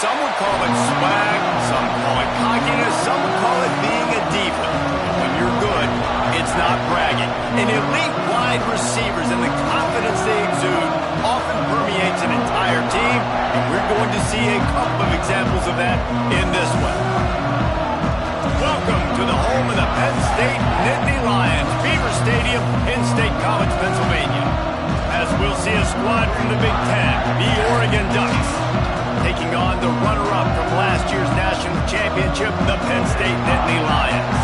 Some would call it swag, some call it cockiness, some would call it being a diva. When you're good, it's not bragging. And elite wide receivers and the confidence they exude often permeates an entire team, and we're going to see a couple of examples of that in this one. Welcome to the home of the Penn State Nittany Lions, Beaver Stadium in State College, Pennsylvania. As we'll see a squad from the Big Ten, the Oregon Ducks, taking on the runner-up from last year's national championship, the Penn State Nittany Lions.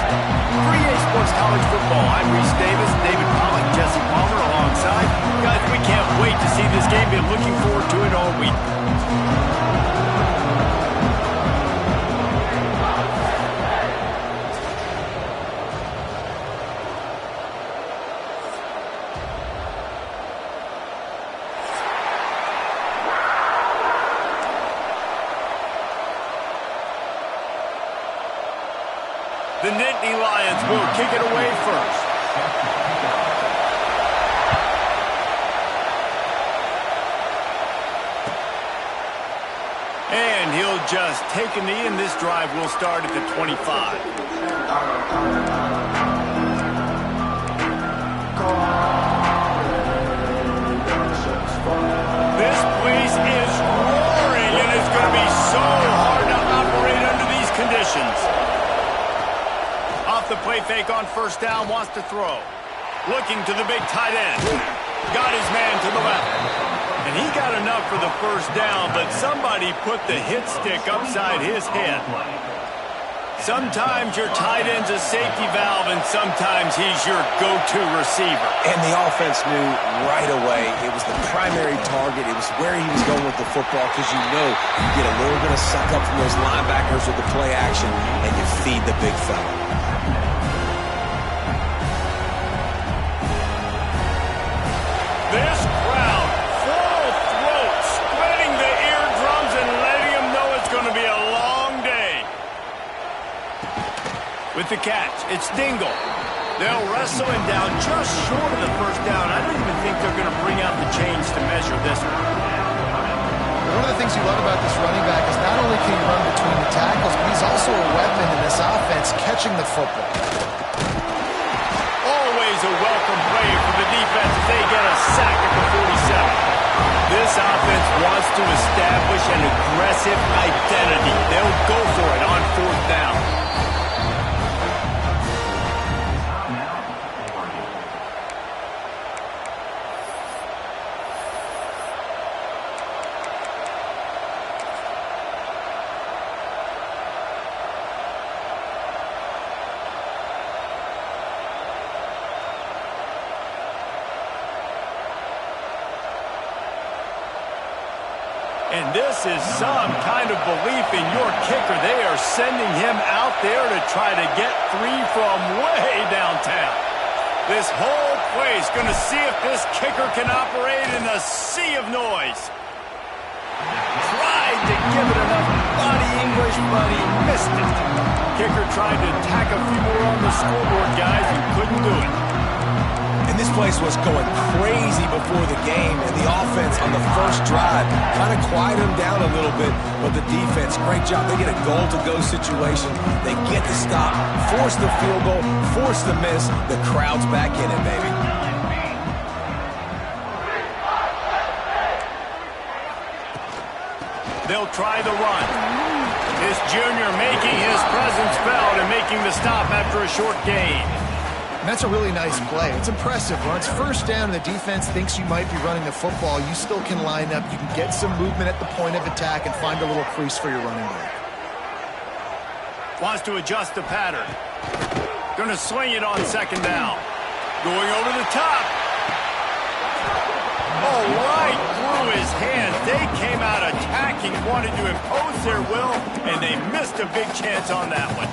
For EA Sports College Football, I'm Reese Davis, David Pollack, Jesse Palmer alongside. Guys, we can't wait to see this game. Been looking forward to it all week. The Nittany Lions will kick it away first. And he'll just take a knee, and this drive will start at the 25. This place is roaring, and it's going to be so hard to operate under these conditions. Off the play fake on first down, wants to throw. Looking to the big tight end. Got his man to the left. And he got enough for the first down, but somebody put the hit stick upside his head. Sometimes your tight end's a safety valve, and sometimes he's your go-to receiver. And the offense knew right away it was the primary target. It was where he was going with the football, because you know you get a little bit of suck up from those linebackers with the play action, and you feed the big fella. This crowd, full throat, spreading the eardrums and letting them know it's going to be a long day. With the catch, it's Dingle. They'll wrestle him down just short of the first down. I don't even think they're going to bring out the chains to measure this one. One of the things you love about this running back is not only can he run between the tackles, but he's also a weapon in this offense catching the football. Always a welcome play for the defense as they get a sack at the 47. This offense wants to establish an aggressive identity. They'll go for it on fourth down. And this is some kind of belief in your kicker. They are sending him out there to try to get three from way downtown. This whole place going to see if this kicker can operate in a sea of noise. Tried to give it enough body English, but he missed it. Kicker tried to tack a few more on the scoreboard, guys, and couldn't do it. And this place was going crazy before the game, and the offense on the first drive kind of quieted them down a little bit, but the defense, great job. They get a goal-to-go situation. They get the stop, force the field goal, force the miss. The crowd's back in it, baby. They'll try the run. This junior making his presence felt and making the stop after a short gain. And that's a really nice play. It's impressive. When it's first down and the defense thinks you might be running the football, you still can line up. You can get some movement at the point of attack and find a little crease for your running back. Wants to adjust the pattern. Going to swing it on second down. Going over the top. Oh, right through his hands. They came out attacking, wanted to impose their will, and they missed a big chance on that one.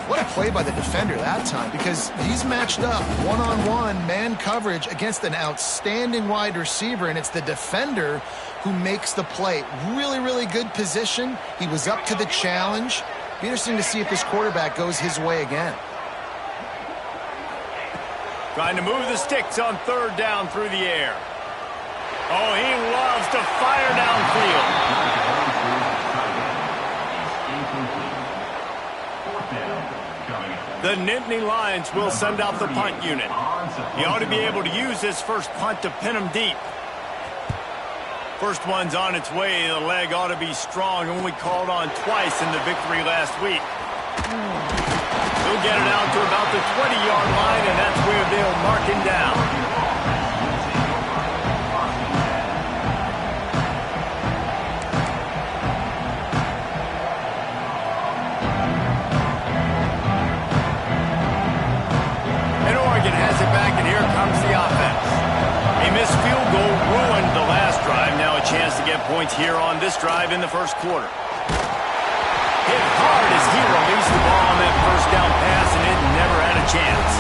What a play by the defender that time, because he's matched up one-on-one man coverage against an outstanding wide receiver, and it's the defender who makes the play. Really, really good position. He was up to the challenge. Be interesting to see if this quarterback goes his way again. Trying to move the sticks on third down through the air. Oh, he loves to fire downfield. The Nittany Lions will send out the punt unit. He ought to be able to use this first punt to pin him deep. First one's on its way. The leg ought to be strong. Only called on twice in the victory last week. He'll get it out to about the 20-yard line, and that's where they'll mark him down. And Oregon has it back, and here comes the offense. A missed field goal ruined the last drive. Now a chance to get points here on this drive in the first quarter. Hit hard as he released the ball on that first down pass, and it never had a chance.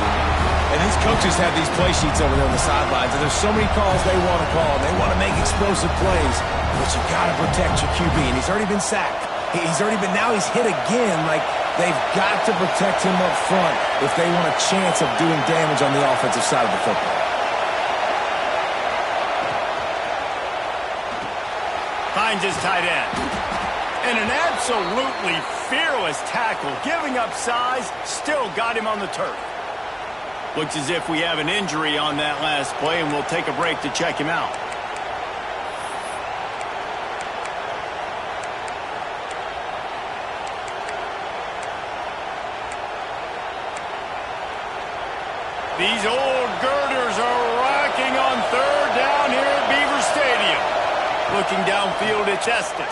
And his coaches have these play sheets over there on the sidelines, and there's so many calls they want to call. They want to make explosive plays, but you got to protect your QB, and he's already been sacked. Now he's hit again. Like, they've got to protect him up front if they want a chance of doing damage on the offensive side of the football. Finds his tight end. And an absolutely fearless tackle, giving up size, still got him on the turf. Looks as if we have an injury on that last play, and we'll take a break to check him out. These old girders are rocking on third down here at Beaver Stadium. Looking downfield, it's Estes.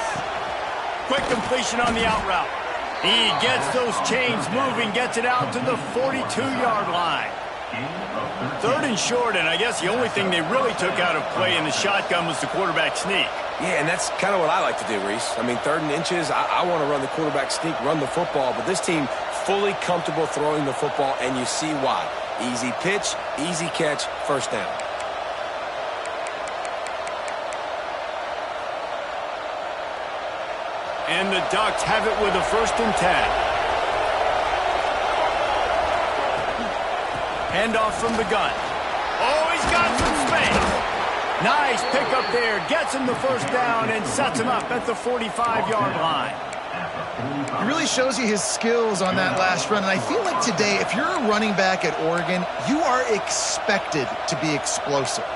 Quick completion on the out route. He gets those chains moving, gets it out to the 42-yard line. Third and short, and I guess the only thing they really took out of play in the shotgun was the quarterback sneak. Yeah, and that's kind of what I like to do, Reese. I mean, 3rd and inches, I want to run the quarterback sneak, run the football, but this team fully comfortable throwing the football, and you see why. Easy pitch, easy catch, first down. And the Ducks have it with a 1st and 10. Handoff from the gun. Oh, he's got some space. Nice pickup there. Gets him the first down and sets him up at the 45-yard line. He really shows you his skills on that last run. And I feel like today, if you're a running back at Oregon, you are expected to be explosive.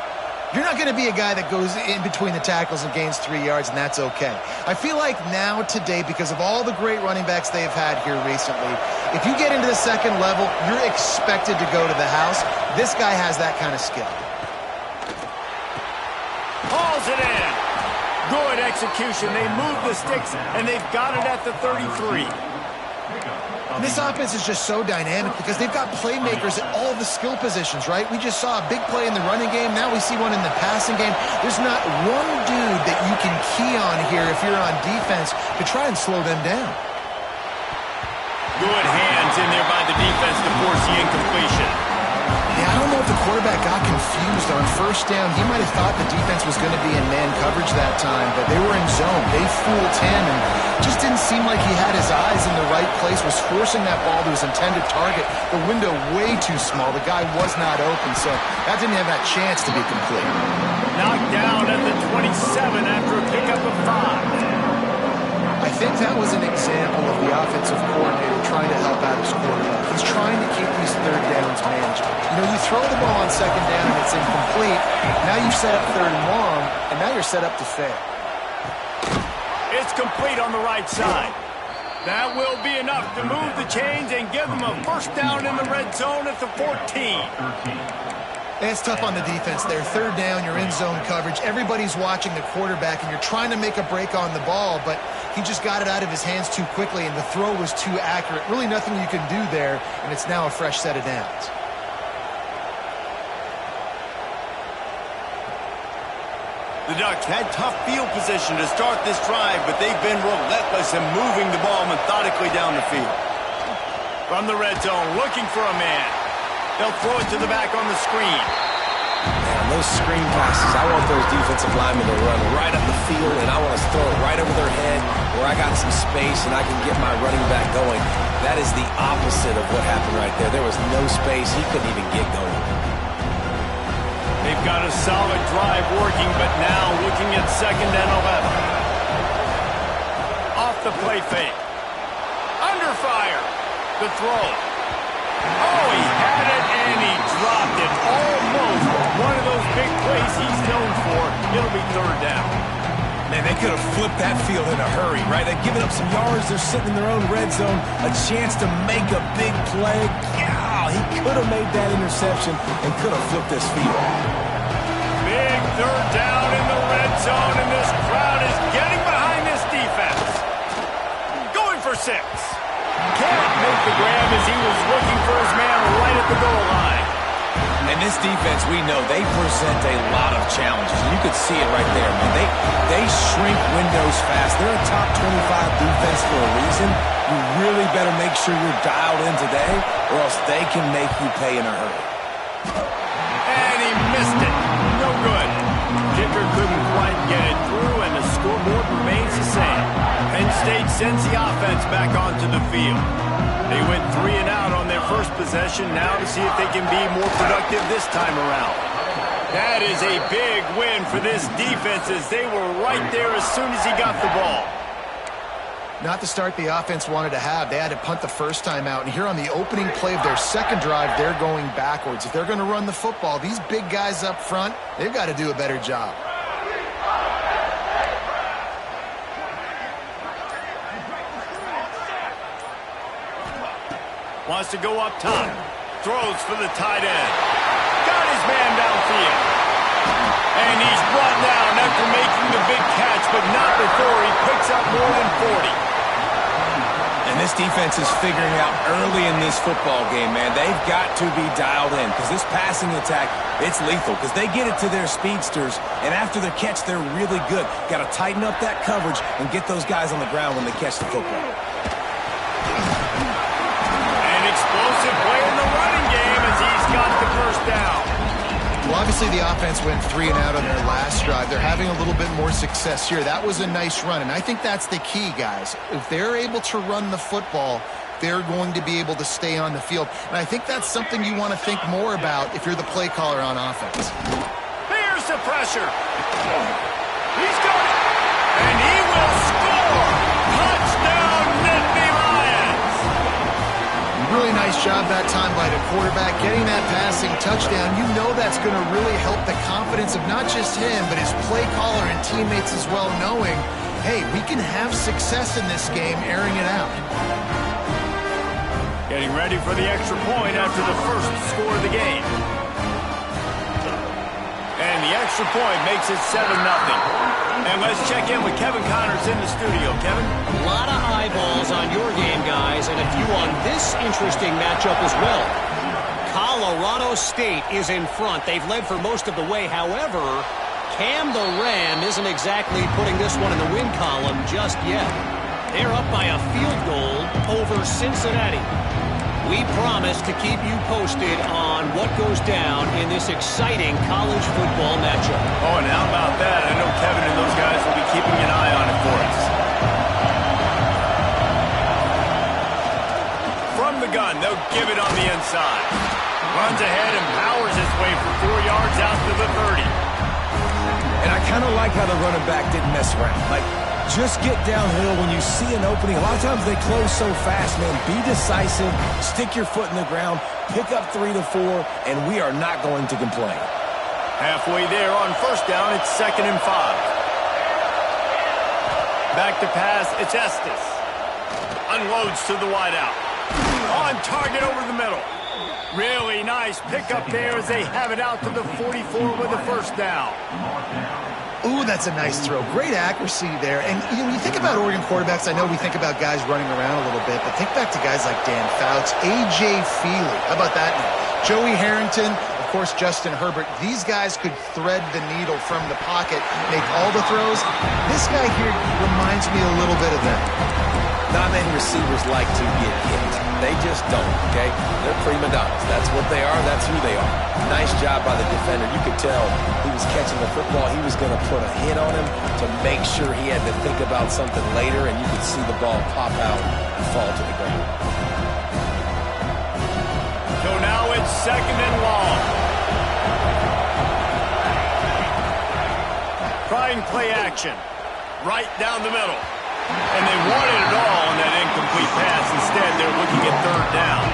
You're not going to be a guy that goes in between the tackles and gains 3 yards, and that's okay. I feel like now, today, because of all the great running backs they've had here recently, if you get into the second level, you're expected to go to the house. This guy has that kind of skill. Hauls it in. Good execution. They move the sticks, and they've got it at the 33. This offense is just so dynamic because they've got playmakers at all the skill positions, right? We just saw a big play in the running game. Now we see one in the passing game. There's not one dude that you can key on here if you're on defense to try and slow them down. Good hands in there by the defense to force the incompletion. Yeah, I don't know if the quarterback got confused on first down. He might have thought the defense was going to be in man coverage that time, but they were in zone. They fooled him and just didn't seem like he had his eyes in the right place, was forcing that ball to his intended target. The window way too small. The guy was not open, so that didn't have that chance to be complete. Knocked down at the 27 after a pickup of 5. I think that was an example of the offensive coordinator trying to help out his quarterback. He's trying to keep these third downs manageable. You know, you throw the ball on second down and it's incomplete. Now you've set up 3rd and long, and now you're set up to fail. It's complete on the right side. That will be enough to move the chains and give them a first down in the red zone at the 14. And it's tough on the defense there. 3rd down, you're in zone coverage. Everybody's watching the quarterback, and you're trying to make a break on the ball, but he just got it out of his hands too quickly, and the throw was too accurate. Really nothing you can do there, and it's now a fresh set of downs. The Ducks had tough field position to start this drive, but they've been relentless in moving the ball methodically down the field. From the red zone, looking for a man. They'll throw it to the back on the screen. Man, those screen passes, I want those defensive linemen to run right up the field, and I want to throw it right over their head where I got some space and I can get my running back going. That is the opposite of what happened right there. There was no space. He couldn't even get going. They've got a solid drive working, but now looking at 2nd and 11. Off the play fake. Under fire. The throw. Oh, he had it and he dropped it. Almost one of those big plays he's known for. It'll be third down. Man, they could have flipped that field in a hurry, right? They've given up some yards. They're sitting in their own red zone. A chance to make a big play. Yeah, he could have made that interception and could have flipped this field. Big third down in the red zone, and this crowd is getting behind this defense. Going for 6. Can't make the grab as he was looking for his man right at the goal line. And this defense, we know, they present a lot of challenges. You could see it right there, man. They shrink windows fast. They're a top 25 defense for a reason. You really better make sure you're dialed in today, or else they can make you pay in a hurry. And he missed it. No good. Kicker couldn't quite get it through, and the scoreboard remains the same. Penn State sends the offense back onto the field. They went 3 and out on their first possession, now to see if they can be more productive this time around. That is a big win for this defense as they were right there as soon as he got the ball. Not the start the offense wanted to have. They had to punt the first time out, and here on the opening play of their second drive, they're going backwards. If they're going to run the football, these big guys up front, they've got to do a better job. Wants to go up top. Throws for the tight end. Got his man downfield. And he's brought down after making the big catch, but not before he picks up more than 40. And this defense is figuring out early in this football game, man. They've got to be dialed in because this passing attack, it's lethal because they get it to their speedsters, and after the catch, they're really good. Got to tighten up that coverage and get those guys on the ground when they catch the football. Explosive play in the running game as he's got the first down. Well, obviously the offense went 3 and out on their last drive. They're having a little bit more success here. That was a nice run, and I think that's the key, guys. If they're able to run the football, they're going to be able to stay on the field. And I think that's something you want to think more about if you're the play caller on offense. Here's the pressure. He's got it. And he will score. Touchdown, Nittany Lions. Really nice job that time by the quarterback, getting that passing touchdown. You know that's going to really help the confidence of not just him, but his play caller and teammates as well, knowing, hey, we can have success in this game, airing it out. Getting ready for the extra point after the first score of the game. And the extra point makes it 7-0. And let's check in with Kevin Connors in the studio. Kevin? A lot of eyeballs on your game, guys, and a few on this interesting matchup as well. Colorado State is in front. They've led for most of the way. However, Cam the Ram isn't exactly putting this one in the win column just yet. They're up by a field goal over Cincinnati. We promise to keep you posted on what goes down in this exciting college football matchup. Oh, and how about that? I know Kevin and those guys will be keeping an eye on it for us. From the gun, they'll give it on the inside. Runs ahead and powers his way for 4 yards out to the 30. And I kind of like how the running back didn't mess around. Like, just get downhill when you see an opening. A lot of times they close so fast, man. Be decisive, stick your foot in the ground, pick up 3 to 4, and we are not going to complain. Halfway there on first down, it's 2nd and 5. Back to pass, it's Estes. Unloads to the wideout. On target over the middle. Really nice pickup there as they have it out to the 44 with the first down. Ooh, that's a nice throw. Great accuracy there. And when you think about Oregon quarterbacks, I know we think about guys running around a little bit, but think back to guys like Dan Fouts, A.J. Feely. How about that name? Joey Harrington, of course, Justin Herbert. These guys could thread the needle from the pocket, make all the throws. This guy here reminds me a little bit of that. Not many receivers like to get hit. They just don't, okay? They're prima donnas. That's what they are. That's who they are. Nice job by the defender. You could tell he was catching the football. He was going to put a hit on him to make sure he had to think about something later, and you could see the ball pop out and fall to the ground. So now it's 2nd and long. Trying play action. Right down the middle. And they wanted it all on that incomplete pass. Instead, they're looking at 3rd down.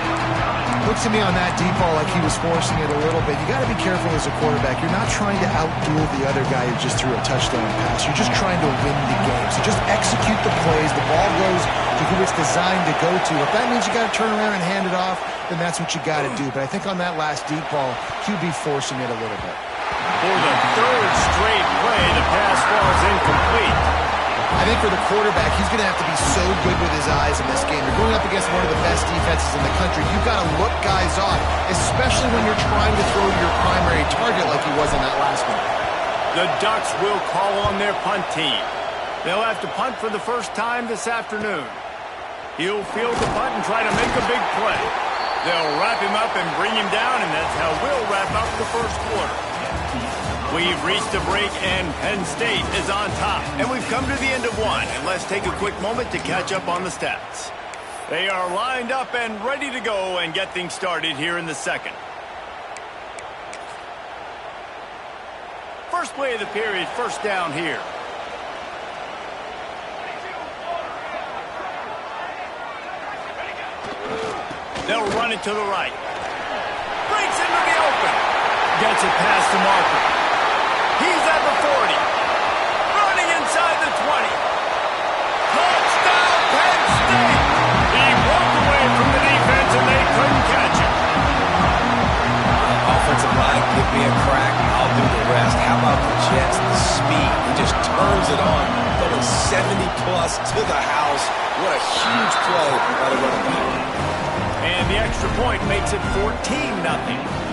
Looks to me on that deep ball like he was forcing it a little bit. You got to be careful as a quarterback. You're not trying to outduel the other guy who just threw a touchdown pass. You're just trying to win the game. So just execute the plays. The ball goes to who it's designed to go to. If that means you got to turn around and hand it off, then that's what you got to do. But I think on that last deep ball, QB forcing it a little bit. For the third straight play, the pass falls incomplete. I think for the quarterback, he's going to have to be so good with his eyes in this game. You're going up against one of the best defenses in the country. You've got to look guys off, especially when you're trying to throw to your primary target like he was in that last one. The Ducks will call on their punt team. They'll have to punt for the first time this afternoon. He'll field the punt and try to make a big play. They'll wrap him up and bring him down, and that's how we'll wrap up the first quarter. We've reached a break, and Penn State is on top. And we've come to the end of one, and let's take a quick moment to catch up on the stats. They are lined up and ready to go and get things started here in the second. First play of the period, first down here. They'll run it to the right. Breaks into the open. Gets it past the marker. He's at the 40. Running inside the 20. Touchdown, Penn State! He walked away from the defense and they couldn't catch him. Offensive line, give me a crack, I'll do the rest. How about the Jets, the speed? He just turns it on, going 70-plus to the house. What a huge play by the running back. And the extra point makes it 14-0.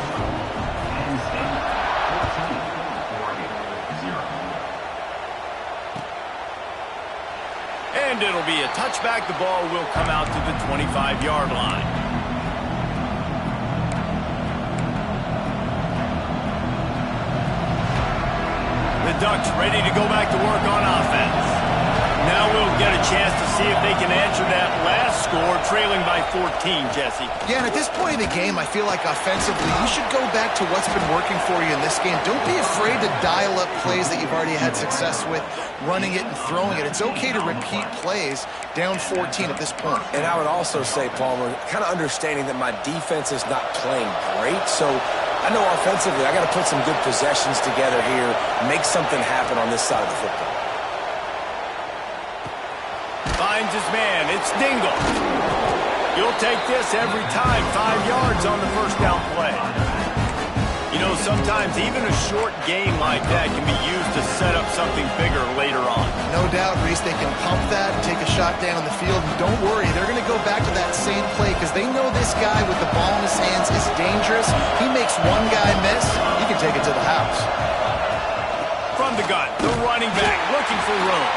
And it'll be a touchback. The ball will come out to the 25-yard line. The Ducks ready to go back to work on offense. Now we'll get a chance to see if they can answer that last score, trailing by 14, Jesse. Yeah, and at this point in the game, I feel like offensively, you should go back to what's been working for you in this game. Don't be afraid to dial up plays that you've already had success with, running it and throwing it. It's okay to repeat plays down 14 at this point. And I would also say, Palmer, kind of understanding that my defense is not playing great, so I know offensively I got to put some good possessions together here, make something happen on this side of the football. Finds his man. It's Dingle. You'll take this every time. 5 yards on the first down play. You know, sometimes even a short game like that can be used to set up something bigger later on. No doubt, Reese, they can pump that and take a shot down the field. And don't worry, they're going to go back to that same play because they know this guy with the ball in his hands is dangerous. He makes one guy miss, he can take it to the house. From the gun, the running back looking for room.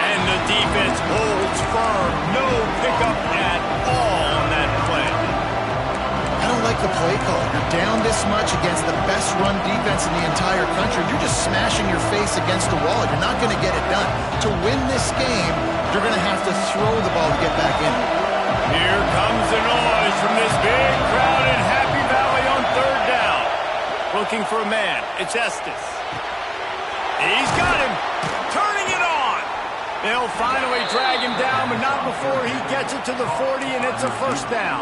And the defense holds firm. No pickup at all on that play. I don't like the play call. You're down this much against the best run defense in the entire country. You're just smashing your face against the wall. You're not going to get it done. To win this game, you're going to have to throw the ball to get back in. Here comes the noise from this big crowd in Happy Valley on third down. Looking for a man. It's Estes. He's got him. Turning it on. They'll finally drag him down, but not before he gets it to the 40, and it's a first down.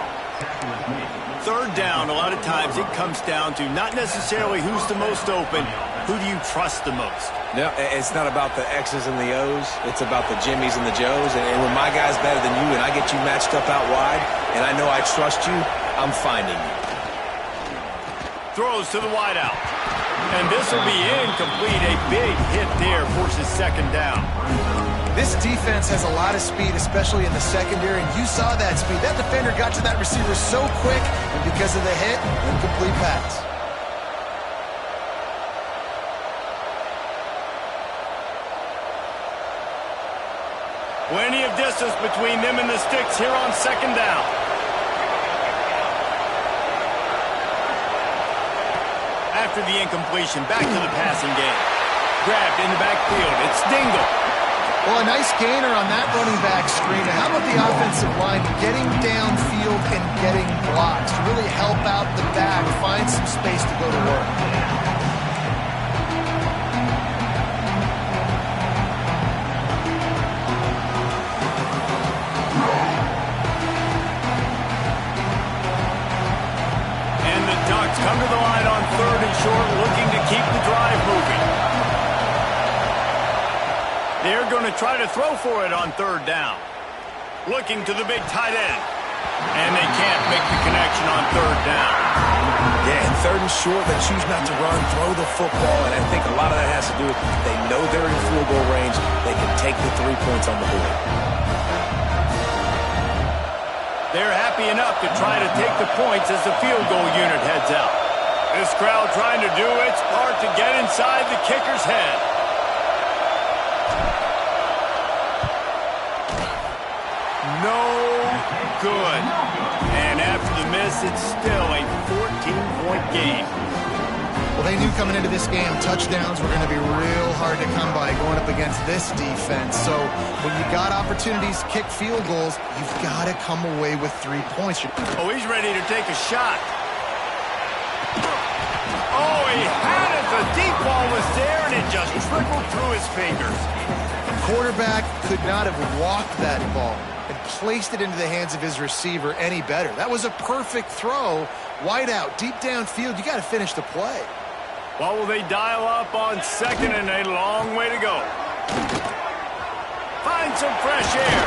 Third down, a lot of times it comes down to not necessarily who's the most open, who do you trust the most? No, it's not about the X's and the O's. It's about the Jimmys and the Joes. And when my guy's better than you and I get you matched up out wide, and I know I trust you, I'm finding you. Throws to the wideout. And this will be incomplete. A big hit there forces second down. This defense has a lot of speed, especially in the secondary, and you saw that speed. That defender got to that receiver so quick, and because of the hit, incomplete pass. Plenty of distance between them and the sticks here on second down. After the incompletion, back to the passing game. Grabbed in the backfield. It's Dingle. Well, a nice gainer on that running back screen. How about the offensive line getting downfield and getting blocks to really help out the back, find some space to go to work? short, looking to keep the drive moving. They're going to try to throw for it on third down. Looking to the big tight end. And they can't make the connection on third down. Yeah, and third and short, they choose not to run, throw the football, and I think a lot of that has to do with they know they're in field goal range. They can take the 3 points on the board. They're happy enough to try to take the points as the field goal unit heads out. This crowd trying to do its part to get inside the kicker's head. No good. And after the miss, it's still a 14-point game. Well, they knew coming into this game, touchdowns were going to be real hard to come by going up against this defense. So when you got opportunities to kick field goals, you've got to come away with 3 points. Oh, he's ready to take a shot. Oh, he had it. The deep ball was there, and it just trickled through his fingers. The quarterback could not have walked that ball and placed it into the hands of his receiver any better. That was a perfect throw. Wide out, deep downfield. You got to finish the play. Well, will they dial up on second and a long way to go? Find some fresh air.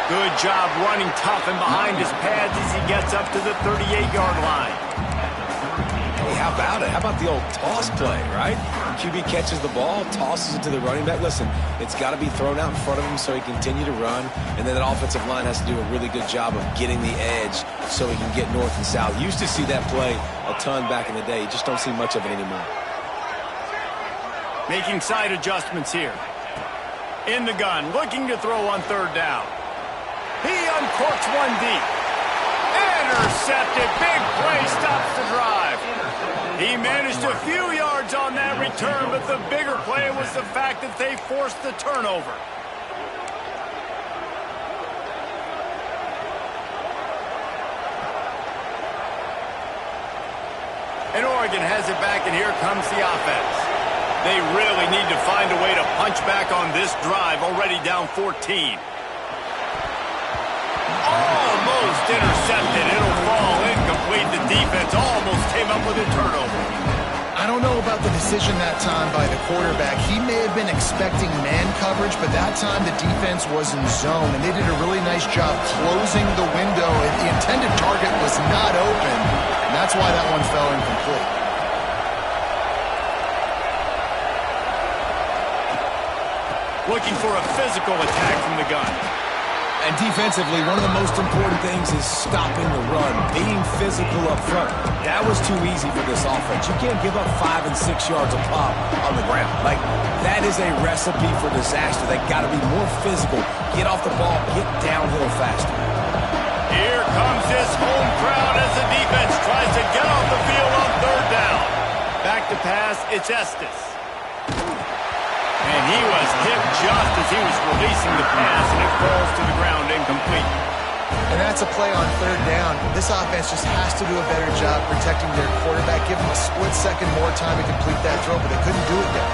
Good job running tough and behind his pads as he gets up to the 38-yard line. Hey, how about it? How about the old toss play, right? QB catches the ball, tosses it to the running back. Listen, it's got to be thrown out in front of him so he can continue to run, and then that offensive line has to do a really good job of getting the edge so he can get north and south. Used to see that play a ton back in the day. You just don't see much of it anymore. Making side adjustments here. In the gun, looking to throw on third down. He uncorks one deep. Intercepted. Big play stops the drive. He managed a few yards on that return, but the bigger play was the fact that they forced the turnover. And Oregon has it back, and here comes the offense. They really need to find a way to punch back on this drive, already down 14. Almost intercepted. It'll fall incomplete. The defense almost came up with a turnover. I don't know about the decision that time by the quarterback. He may have been expecting man coverage, but that time the defense was in zone, and they did a really nice job closing the window. The intended target was not open, and that's why that one fell incomplete. Looking for a physical attack from the gun. And defensively, one of the most important things is stopping the run, being physical up front. That was too easy for this offense. You can't give up 5 and 6 yards a pop on the ground. Like, that is a recipe for disaster. They got to be more physical, get off the ball, get downhill faster. Here comes this home crowd as the defense tries to get off the field on third down. Back to pass, it's Estes. And he was hit just as he was releasing the pass, and it falls to the ground incomplete. And that's a play on third down. This offense just has to do a better job protecting their quarterback. Give them a split second more time to complete that throw, but they couldn't do it yet.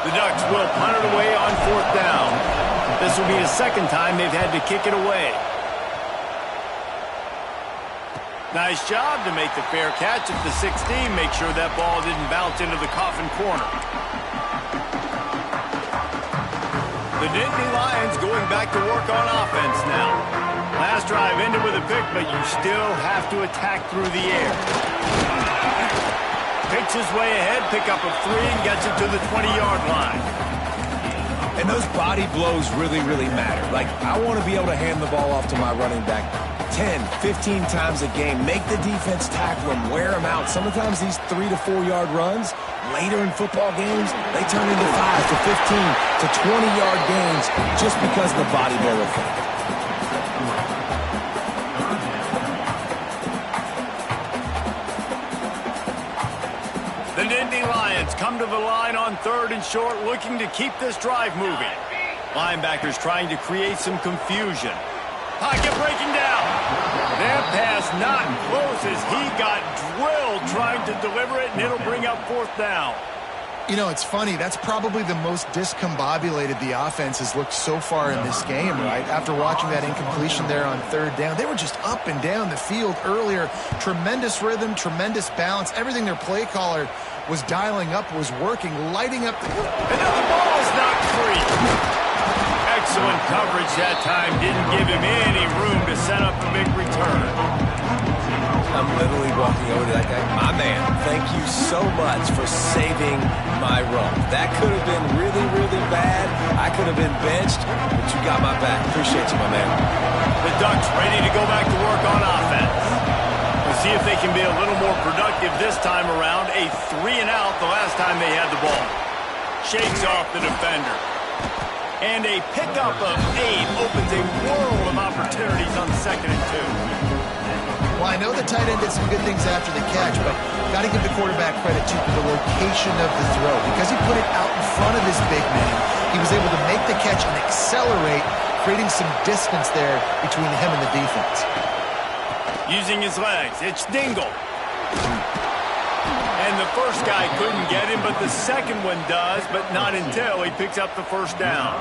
The Ducks will punt it away on fourth down. This will be the second time they've had to kick it away. Nice job to make the fair catch at the 16. Make sure that ball didn't bounce into the coffin corner. The Nittany Lions going back to work on offense now. Last drive ended with a pick, but you still have to attack through the air. Picks his way ahead, pick up a 3, and gets it to the 20-yard line. And those body blows really, really matter. Like, I want to be able to hand the ball off to my running back 10, 15 times a game. Make the defense tackle them, wear them out. Sometimes these 3 to 4 yard runs, later in football games, they turn into 5 to 15 to 20-yard gains just because of the body blow effect. The Nittany Lions come to the line on third and short, looking to keep this drive moving. Linebackers trying to create some confusion. Pocket breaking down. That pass not close as he got drilled trying to deliver it, and it'll bring up fourth down. You know, it's funny. That's probably the most discombobulated the offense has looked so far in this game, right? After watching that incompletion there on third down, they were just up and down the field earlier. Tremendous rhythm, tremendous balance. Everything their play caller was dialing up was working, lighting up. Another ball is not free. Excellent coverage that time. Didn't give him any room to set up a big return. I'm literally walking over to that guy. My man, thank you so much for saving my run. That could have been really, really bad. I could have been benched, but you got my back. Appreciate you, my man. The Ducks ready to go back to work on offense. We'll see if they can be a little more productive this time around. A 3-and-out the last time they had the ball. Shakes off the defender. And a pickup of 8 opens a world of opportunities on 2nd and 2. Well, I know the tight end did some good things after the catch, but got to give the quarterback credit, too, for the location of the throw. Because he put it out in front of his big man, he was able to make the catch and accelerate, creating some distance there between him and the defense. Using his legs, it's Dingle. And the first guy couldn't get him, but the second one does, but not until he picks up the first down.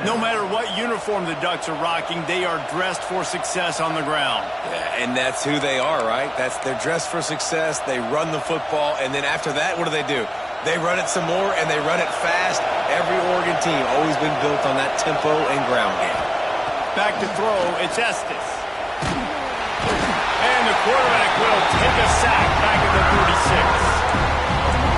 No matter what uniform the Ducks are rocking, they are dressed for success on the ground. Yeah, and that's who they are, right? They're dressed for success. They run the football, and then after that, what do? They run it some more, and they run it fast. Every Oregon team always been built on that tempo and ground game. Back to throw, it's Estes. And the quarterback will take a sack back at the 36.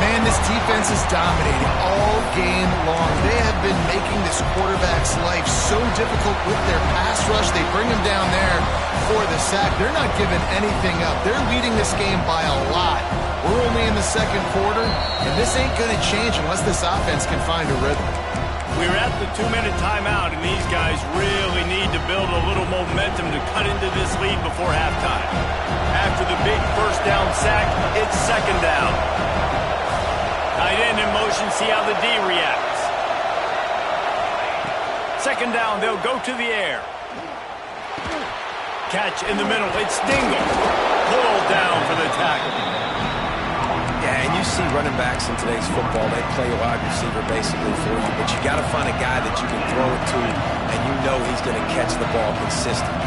Man, this defense is dominating all game long. They have been making this quarterback's life so difficult with their pass rush. They bring him down there for the sack. They're not giving anything up. They're leading this game by a lot. We're only in the second quarter, and this ain't going to change unless this offense can find a rhythm. We're at the 2-minute timeout, and these guys really need to build a little momentum to cut into this lead before halftime. After the big first down sack, it's 2nd down. Tight end in motion, see how the D reacts. 2nd down, they'll go to the air. Catch in the middle, it's Dingle. Pulled down for the tackle. Yeah, and you see running backs in today's football, they play a wide receiver basically for you, but you got to find a guy that you can throw it to, and you know he's going to catch the ball consistently.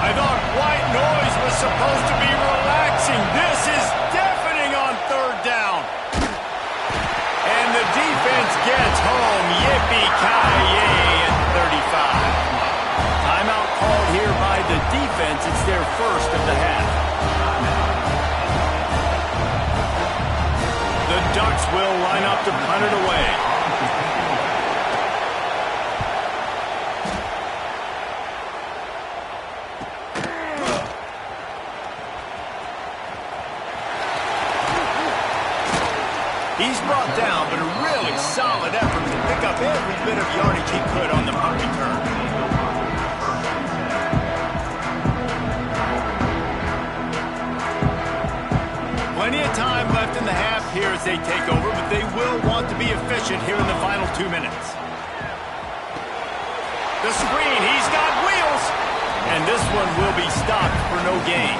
I thought white noise was supposed to be relaxing. This is deafening on 3rd down. And the defense gets home. Yippee-ki-yay at 35. Timeout called here by the defense. It's their first of the half. The Ducks will line up to punt it away. He's brought down, but a really solid effort to pick up every bit of yardage he could on the punt return. Plenty of time left in the half here as they take over, but they will want to be efficient here in the final 2 minutes. The screen, he's got wheels, and this one will be stopped for no gain.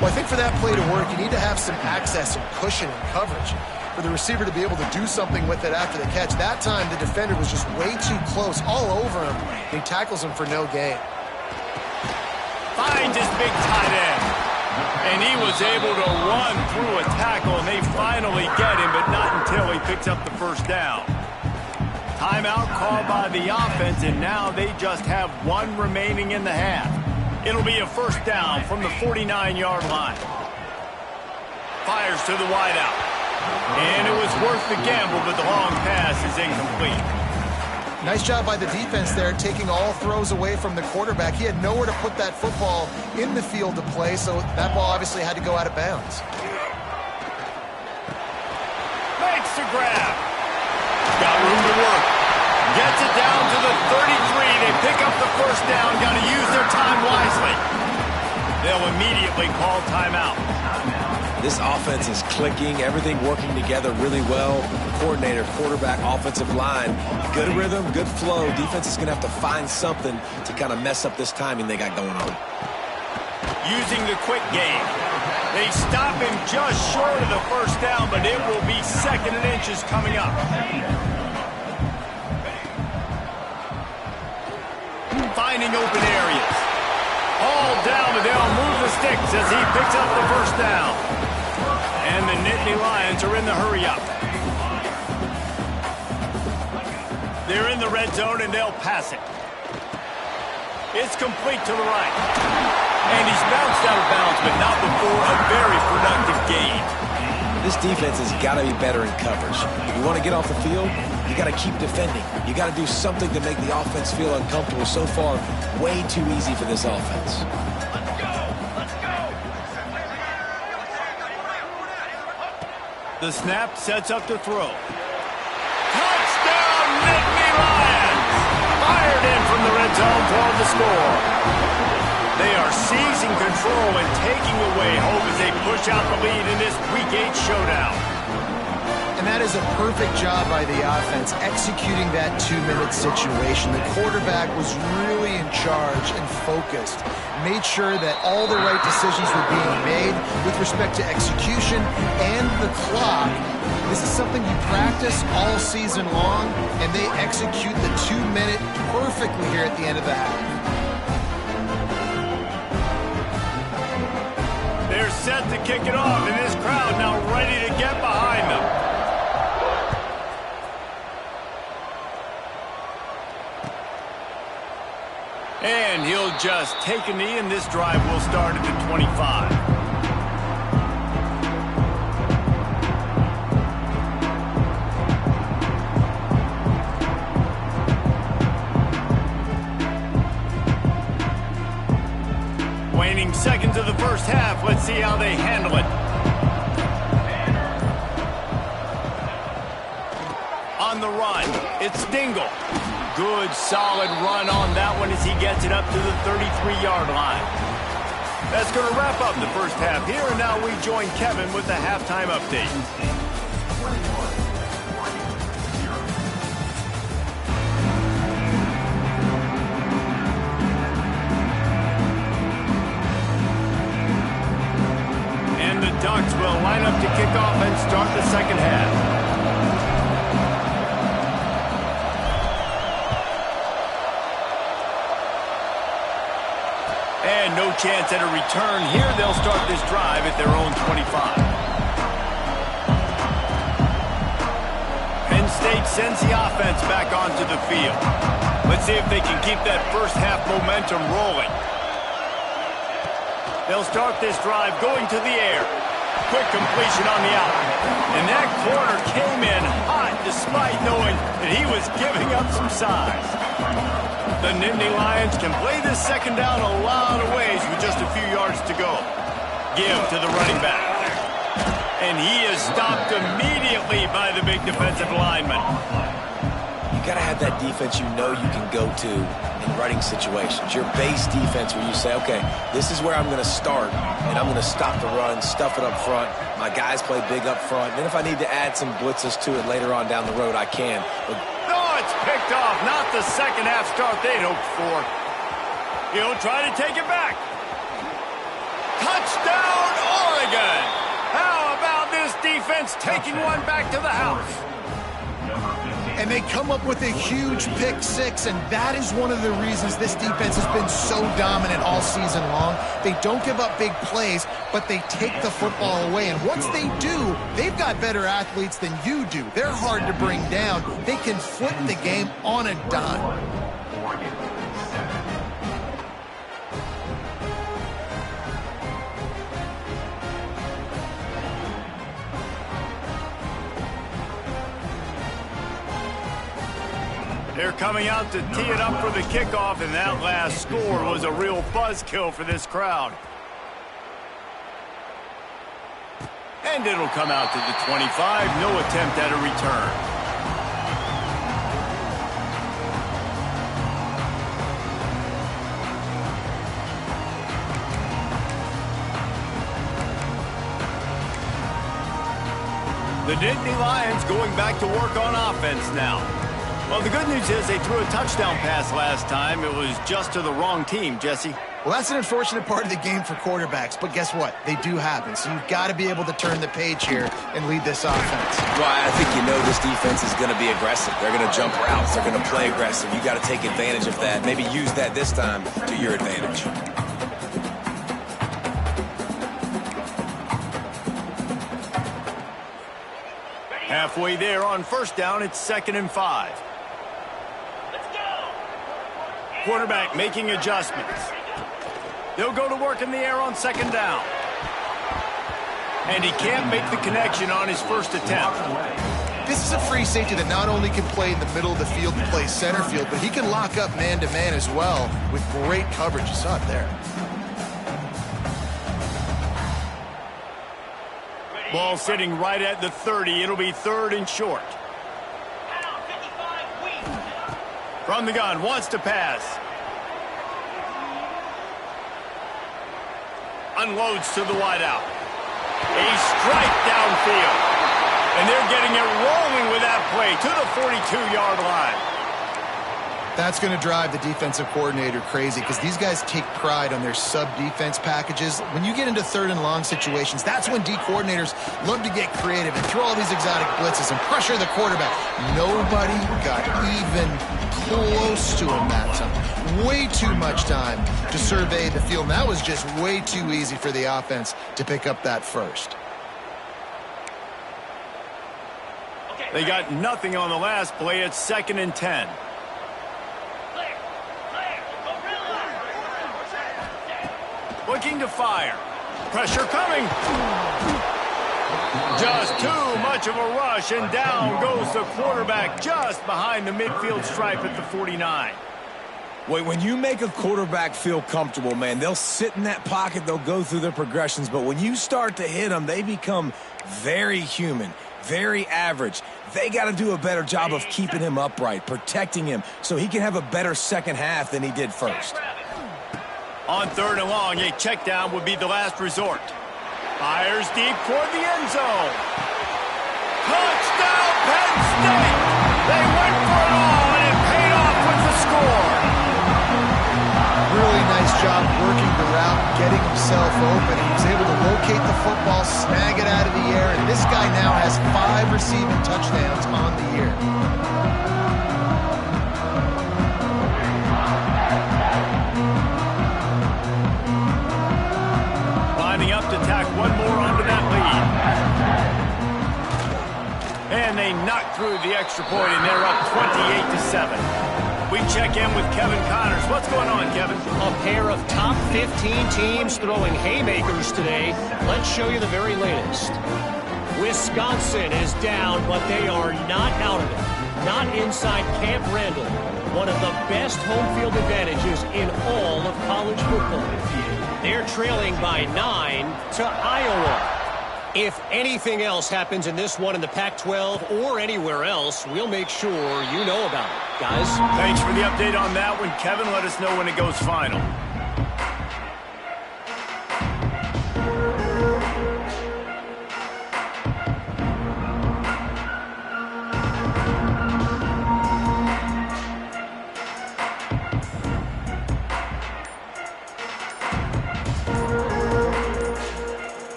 Well, I think for that play to work, you need to have some access and cushion and coverage for the receiver to be able to do something with it after the catch. That time, the defender was just way too close, all over him. He tackles him for no gain. Finds his big tight end. And he was able to run through a tackle, and they finally get him, but not until he picks up the first down. Timeout called by the offense, and now they just have 1 remaining in the half. It'll be a first down from the 49-yard line. Fires to the wideout. And it was worth the gamble, but the long pass is incomplete. Nice job by the defense there, taking all throws away from the quarterback. He had nowhere to put that football in the field to play, so that ball obviously had to go out of bounds. Makes the grab. Got room to work. Gets it down to the 33. They pick up the first down. Got to use their time wisely. They'll immediately call timeout. This offense is clicking, everything working together really well. Coordinator, quarterback, offensive line, good rhythm, good flow. Defense is going to have to find something to kind of mess up this timing they got going on. Using the quick game. They stop him just short of the first down, but it will be 2nd and inches coming up. Finding open areas. All down, but they'll move the sticks as he picks up the first down. And the Nittany Lions are in the hurry-up. They're in the red zone, and they'll pass it. It's complete to the right. And he's bounced out of bounds, but not before a very productive gain. This defense has got to be better in coverage. If you want to get off the field, you got to keep defending. You got to do something to make the offense feel uncomfortable. So far, way too easy for this offense. The snap sets up to throw. Touchdown, Nittany Lions! Fired in from the red zone toward the score. They are seizing control and taking away hope as they push out the lead in this Week 8 showdown. And that is a perfect job by the offense, executing that 2-minute situation. The quarterback was really in charge and focused, made sure that all the right decisions were being made with respect to execution and the clock. This is something you practice all season long, and they execute the 2-minute perfectly here at the end of the half. They're set to kick it off, and this crowd now ready to get behind them. And he'll just take a knee, and this drive will start at the 25. Waning seconds of the first half. Let's see how they handle it. On the run, it's Dingle. Good, solid run on that one as he gets it up to the 33-yard line. That's going to wrap up the first half here, and now we join Kevin with the halftime update. And the Ducks will line up to kick off and start the second half. And no chance at a return here. They'll start this drive at their own 25. Penn State sends the offense back onto the field. Let's see if they can keep that first half momentum rolling. They'll start this drive going to the air. Quick completion on the out. And that corner came in hot despite knowing that he was giving up some size. The Nittany Lions can play this second down a lot of ways with just a few yards to go. Give to the running back. And he is stopped immediately by the big defensive lineman. You got to have that defense you know you can go to in running situations. Your base defense where you say, okay, this is where I'm going to start, and I'm going to stop the run, stuff it up front. My guys play big up front. Then if I need to add some blitzes to it later on down the road, I can. But it's picked off. Not the second half start they'd hoped for. He'll try to take it back. Touchdown, Oregon! How about this defense taking one back to the house? And they come up with a huge pick six, and that is one of the reasons this defense has been so dominant all season long. They don't give up big plays, but they take the football away. And once they do, they've got better athletes than you do. They're hard to bring down. They can flip the game on a dime. They're coming out to tee it up for the kickoff, and that last score was a real buzzkill for this crowd. And it'll come out to the 25. No attempt at a return. The Nittany Lions going back to work on offense now. Well, the good news is they threw a touchdown pass last time. It was just to the wrong team, Jesse. Well, that's an unfortunate part of the game for quarterbacks, but guess what? They do happen, so you've got to be able to turn the page here and lead this offense. Well, I think you know this defense is going to be aggressive. They're going to jump routes. They're going to play aggressive. You got to take advantage of that. Maybe use that this time to your advantage. Halfway there on first down, it's 2nd and 5. Let's go. Quarterback making adjustments. They'll go to work in the air on 2nd down. And he can't make the connection on his first attempt. This is a free safety that not only can play in the middle of the field and play center field, but he can lock up man-to-man as well with great coverage. You saw it there. Ball sitting right at the 30. It'll be 3rd and short. From the gun, wants to pass. Unloads to the wideout. A strike downfield. And they're getting it rolling with that play to the 42-yard line. That's going to drive the defensive coordinator crazy because these guys take pride on their sub-defense packages. When you get into 3rd and long situations, that's when D coordinators love to get creative and throw all these exotic blitzes and pressure the quarterback. Nobody got even close to him that time. Way too much time to survey the field. And that was just way too easy for the offense to pick up that first. They got nothing on the last play. It's 2nd and 10. Looking to fire. Pressure coming. Just too much of a rush, and down goes the quarterback just behind the midfield stripe at the 49. Wait, when you make a quarterback feel comfortable, man, they'll sit in that pocket, they'll go through their progressions, but when you start to hit them, they become very human, very average. They got to do a better job of keeping him upright, protecting him, so he can have a better second half than he did first. On 3rd and long, a check down would be the last resort. Fires deep toward the end zone. Touchdown, Penn State! They went for it all, and it paid off with the score. Really nice job working the route, getting himself open. He was able to locate the football, snag it out of the air, and this guy now has 5 receiving touchdowns on the year. Up to tack one more onto that lead. And they knock through the extra point, and they're up 28-7. We check in with Kevin Connors. What's going on, Kevin? A pair of top 15 teams throwing haymakers today. Let's show you the very latest. Wisconsin is down, but they are not out of it. Not inside Camp Randall. One of the best home field advantages in all of college football. They're trailing by 9 to Iowa. If anything else happens in this one in the Pac-12 or anywhere else, we'll make sure you know about it, guys. Thanks for the update on that one, Kevin. Let us know when it goes final.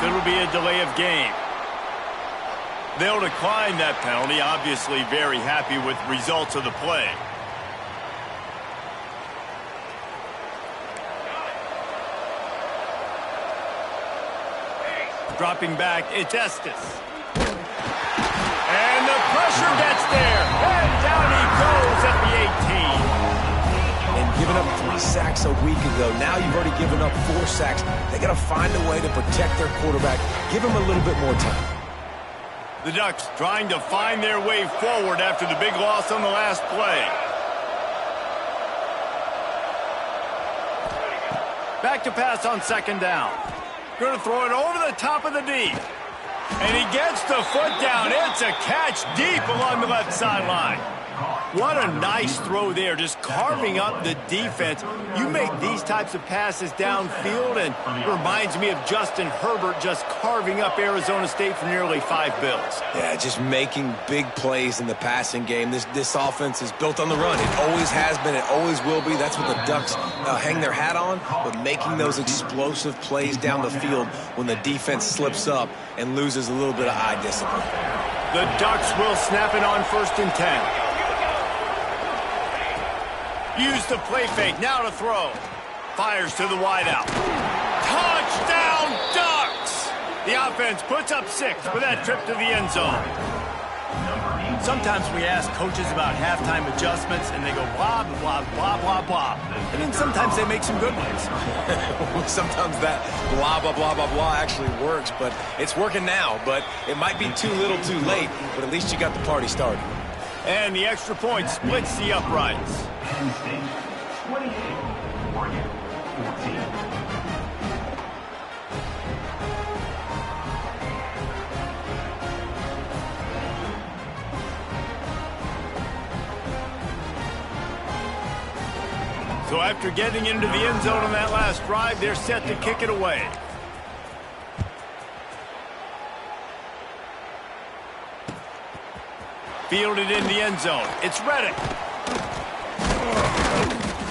It'll be a delay of game. They'll decline that penalty, obviously very happy with results of the play. Dropping back, it's Estes. And the pressure gets there. And down he goes at the 18. And giving up 3 sacks a week ago. Now you've already given up 4 sacks. They got to find a way to protect their quarterback. Give him a little bit more time. The Ducks trying to find their way forward after the big loss on the last play. Back to pass on 2nd down. Going to throw it over the top of the D. And he gets the foot down. It's a catch deep along the left sideline. What a nice throw there, just carving up the defense. You make these types of passes downfield, and it reminds me of Justin Herbert just carving up Arizona State for nearly 5 bills. Yeah, just making big plays in the passing game. This offense is built on the run. It always has been. It always will be. That's what the Ducks hang their hat on, but making those explosive plays down the field when the defense slips up and loses a little bit of eye discipline. The Ducks will snap it on 1st and 10. Use the play fake, now to throw. Fires to the wideout. Touchdown, Ducks! The offense puts up 6 with that trip to the end zone. Sometimes we ask coaches about halftime adjustments, and they go blah, blah, blah, blah, blah. And then sometimes they make some good ones. Sometimes that blah, blah, blah, blah, blah actually works, but it's working now. But it might be too little too late, but at least you got the party started. And the extra point splits the uprights. Penn State, 28, Oregon, 14. So after getting into the end zone on that last drive, they're set to kick it away. Fielded in the end zone. It's Reddick.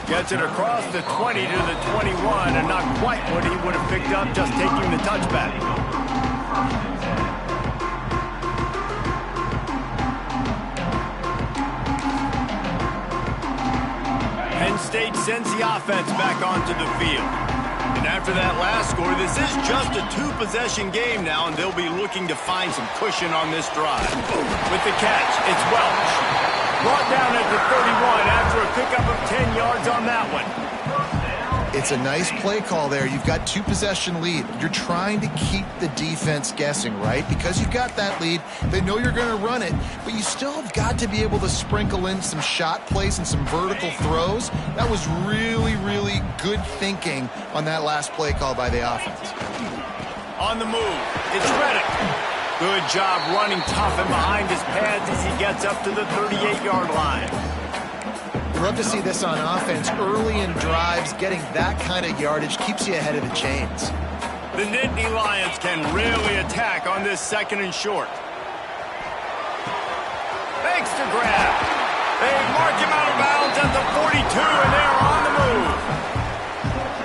Gets it across the 20 to the 21, and not quite what he would have picked up just taking the touchback. Penn State sends the offense back onto the field. And after that last score, this is just a 2-possession game now, and they'll be looking to find some cushion on this drive. With the catch, it's Welch. Brought down at the 31 after a pickup of 10 yards on that one. It's a nice play call there. You've got 2-possession lead. You're trying to keep the defense guessing, right? Because you've got that lead, they know you're going to run it, but you still have got to be able to sprinkle in some shot plays and some vertical throws. That was really, really good thinking on that last play call by the offense. On the move, it's Reddick. Good job running tough and behind his pads as he gets up to the 38-yard line. You love to see this on offense. Early in drives, getting that kind of yardage keeps you ahead of the chains. The Nittany Lions can really attack on this 2nd and short. Thanks to grab. They mark him out of bounds at the 42, and they're on the move.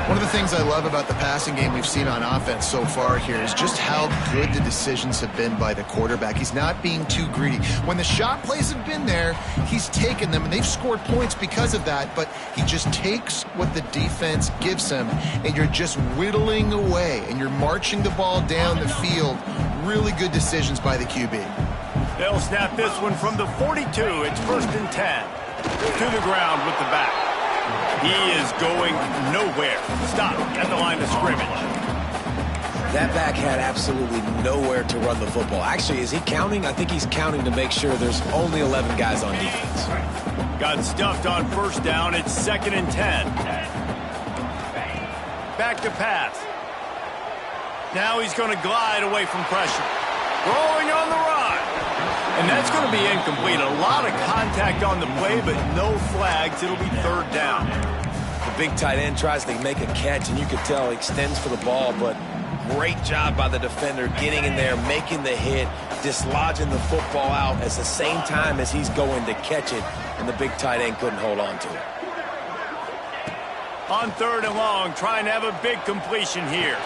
One of the things I love about the passing game we've seen on offense so far here is just how good the decisions have been by the quarterback. He's not being too greedy. When the shot plays have been there, he's taken them, and they've scored points because of that, but he just takes what the defense gives him, and you're just whittling away, and you're marching the ball down the field. Really good decisions by the QB. They'll snap this one from the 42. It's 1st and 10. To the ground with the back. He is going nowhere. Stop at the line of scrimmage. That back had absolutely nowhere to run the football. Actually, is he counting? I think he's counting to make sure there's only 11 guys on defense. Got stuffed on 1st down. It's 2nd and 10. Back to pass. Now he's going to glide away from pressure. Rolling on the run. And that's going to be incomplete. A lot of contact on the play, but no flags. It'll be 3rd down. The big tight end tries to make a catch, and you can tell he extends for the ball, but great job by the defender getting in there, making the hit, dislodging the football out at the same time as he's going to catch it, and the big tight end couldn't hold on to it. On 3rd and long, trying to have a big completion here.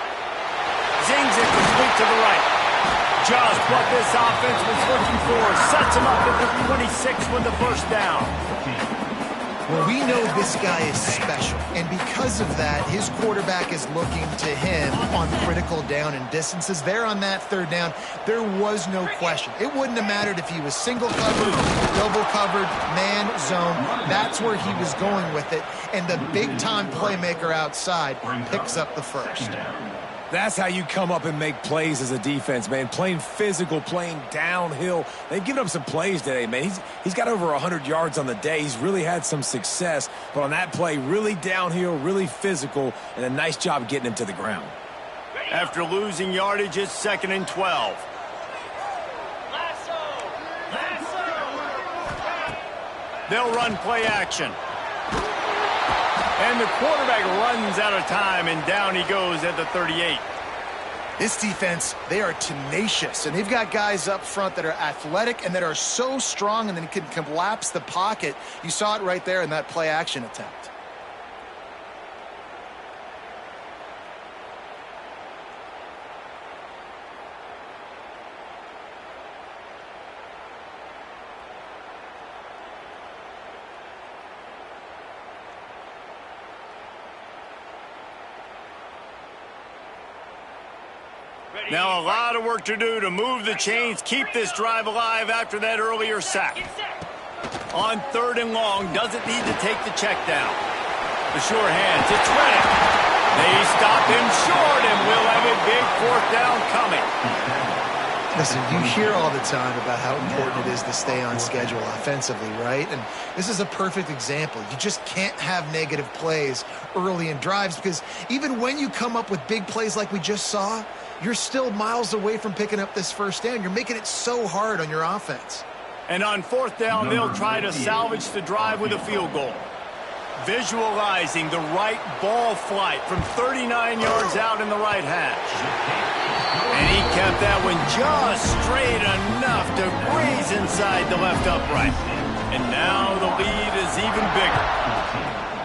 Zings it complete to the right. Just what this offense was looking for. Sets him up at the 26 with the 1st down. Well, we know this guy is special, and because of that, his quarterback is looking to him on critical down and distances. There on that 3rd down, there was no question. It wouldn't have mattered if he was single covered, double covered, man, zone. That's where he was going with it, and the big-time playmaker outside picks up the 1st. That's how you come up and make plays as a defense, man. Playing physical, playing downhill. They've given up some plays today, man. He's got over 100 yards on the day. He's really had some success. But on that play, really downhill, really physical, and a nice job getting him to the ground. After losing yardage, it's 2nd and 12. They'll run play action. And the quarterback runs out of time, and down he goes at the 38. This defense, they are tenacious, and they've got guys up front that are athletic and that are so strong and then can collapse the pocket. You saw it right there in that play action attempt. Now a lot of work to do to move the chains, keep this drive alive after that earlier sack. On 3rd and long, doesn't need to take the check down. The sure hands, it's Reddick. They stop him short, and we'll have a big 4th down coming. Listen, you hear all the time about how important it is to stay on schedule offensively, right? And this is a perfect example. You just can't have negative plays early in drives because even when you come up with big plays like we just saw, you're still miles away from picking up this 1st down. You're making it so hard on your offense. And on 4th down, they'll try to salvage the drive with a field goal. Visualizing the right ball flight from 39 yards out in the right hash. And he kept that one just straight enough to graze inside the left upright. And now the lead is even bigger.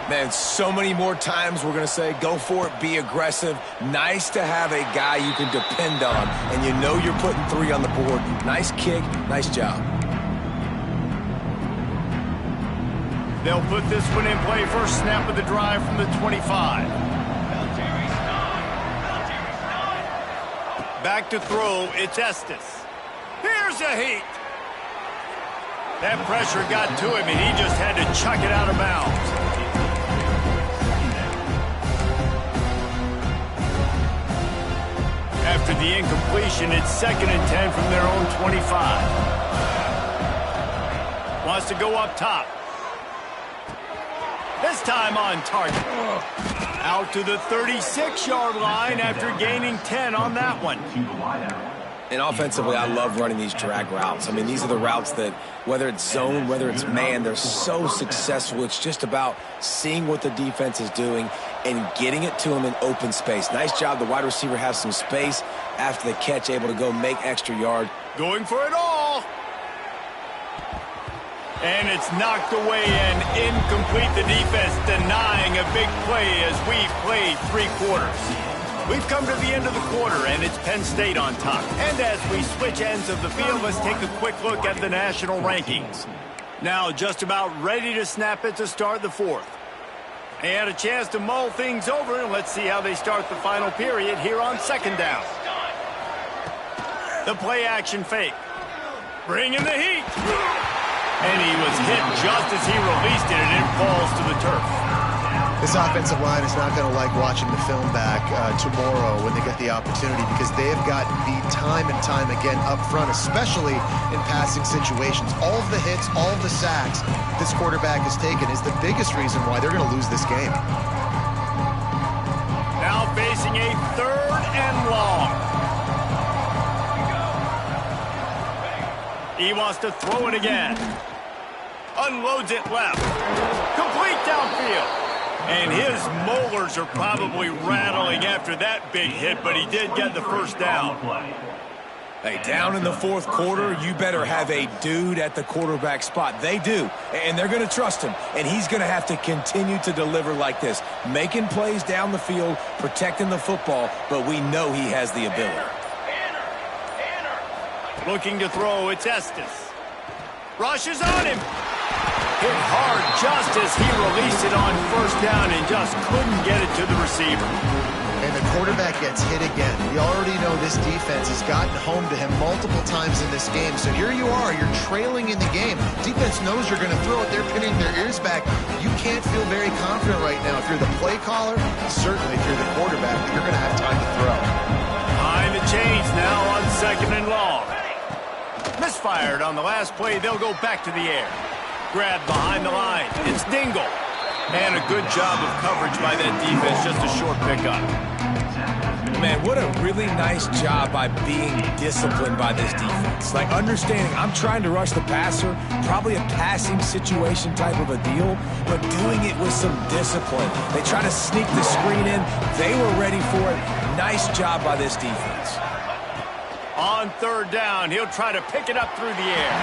Man, so many more times we're going to say, go for it, be aggressive. Nice to have a guy you can depend on, and you know you're putting 3 on the board. Nice kick, nice job. They'll put this one in play first snap of the drive from the 25. Back to throw, it's Estes. Here's a heat. That pressure got to him, and he just had to chuck it out of bounds. After the incompletion, it's 2nd and 10 from their own 25. Wants to go up top. This time on target. Out to the 36-yard line after gaining 10 on that one. And offensively, I love running these drag routes. I mean, these are the routes that, whether it's zone, whether it's man, they're so successful. It's just about seeing what the defense is doing and getting it to them in open space. Nice job. The wide receiver has some space after the catch, able to go make extra yard. Going for it all. And it's knocked away and incomplete. The defense denying a big play as we've played 3 quarters. We've come to the end of the quarter, and it's Penn State on top. And as we switch ends of the field, let's take a quick look at the national rankings. Now just about ready to snap it to start the 4th. They had a chance to mull things over, and let's see how they start the final period here on 2nd down. The play action fake. Bringing the heat. And he was hit just as he released it, and it falls to the turf. This offensive line is not going to like watching the film back tomorrow when they get the opportunity because they have gotten beat time and time again up front, especially in passing situations. All of the hits, all of the sacks this quarterback has taken is the biggest reason why they're going to lose this game. Now facing a 3rd and long. He wants to throw it again. Unloads it left. Complete downfield. And his molars are probably rattling after that big hit, but he did get the 1st down. Hey, down in the 4th quarter, you better have a dude at the quarterback spot. They do, and they're going to trust him. And he's going to have to continue to deliver like this, making plays down the field, protecting the football, but we know he has the ability. Looking to throw, it's Estes. Rushes on him. Hit hard just as he released it on 1st down and just couldn't get it to the receiver. And the quarterback gets hit again. We already know this defense has gotten home to him multiple times in this game. So here you are, you're trailing in the game. Defense knows you're going to throw it. They're pinning their ears back. You can't feel very confident right now. If you're the play caller, certainly if you're the quarterback, you're going to have time to throw. Behind the chains now on 2nd and long. Misfired on the last play. They'll go back to the air. Grab behind the line. It's Dingle. And a good job of coverage by that defense. Just a short pickup. man, what a really nice job by being disciplined by this defense. Like, understanding I'm trying to rush the passer, probably a passing situation type of a deal, but doing it with some discipline. They try to sneak the screen in. They were ready for it. Nice job by this defense. On third down, he'll try to pick it up through the air.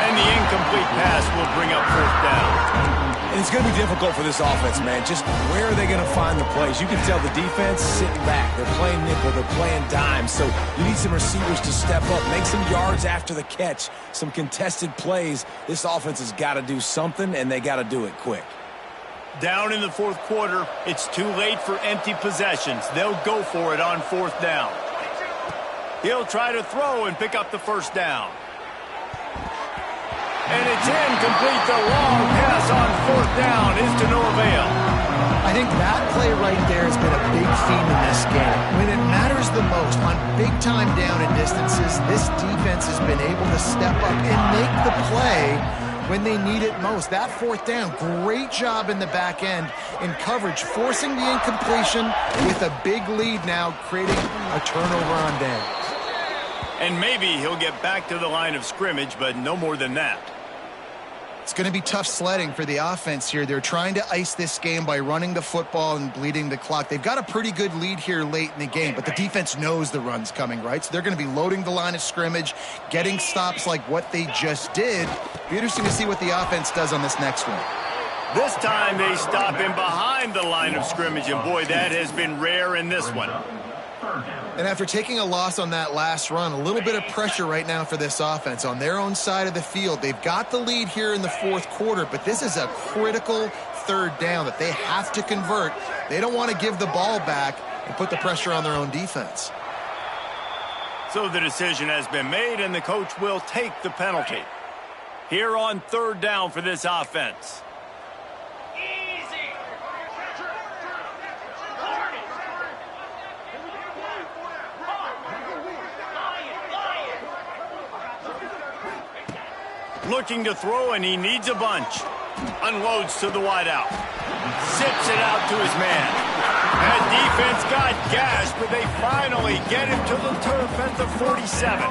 And the incomplete pass will bring up fourth down. And it's going to be difficult for this offense, man. Just where are they going to find the plays? You can tell the defense sitting back. They're playing nickel. They're playing dime. So you need some receivers to step up, make some yards after the catch, some contested plays. This offense has got to do something, and they got to do it quick. Down in the fourth quarter, it's too late for empty possessions. They'll go for it on fourth down. He'll try to throw and pick up the first down. And it's incomplete. The long pass on fourth down is to no avail. I think that play right there has been a big theme in this game. When it matters the most, on big-time down and distances, this defense has been able to step up and make the play when they need it most. That fourth down, great job in the back end in coverage, forcing the incompletion with a big lead now, creating a turnover on downs. And maybe he'll get back to the line of scrimmage, but no more than that. It's going to be tough sledding for the offense here. They're trying to ice this game by running the football and bleeding the clock. They've got a pretty good lead here late in the game, but the defense knows the run's coming, right? So they're going to be loading the line of scrimmage, getting stops like what they just did. Be interesting to see what the offense does on this next one. This time they stop him behind the line of scrimmage, and boy, that has been rare in this one. And after taking a loss on that last run, a little bit of pressure right now for this offense on their own side of the field. They've got the lead here in the fourth quarter, but this is a critical third down that they have to convert. They don't want to give the ball back and put the pressure on their own defense. So the decision has been made, and the coach will take the penalty. Here on third down for this offense. Looking to throw, and he needs a bunch. Unloads to the wideout. Zips it out to his man. That defense got gashed, but they finally get him to the turf at the 47.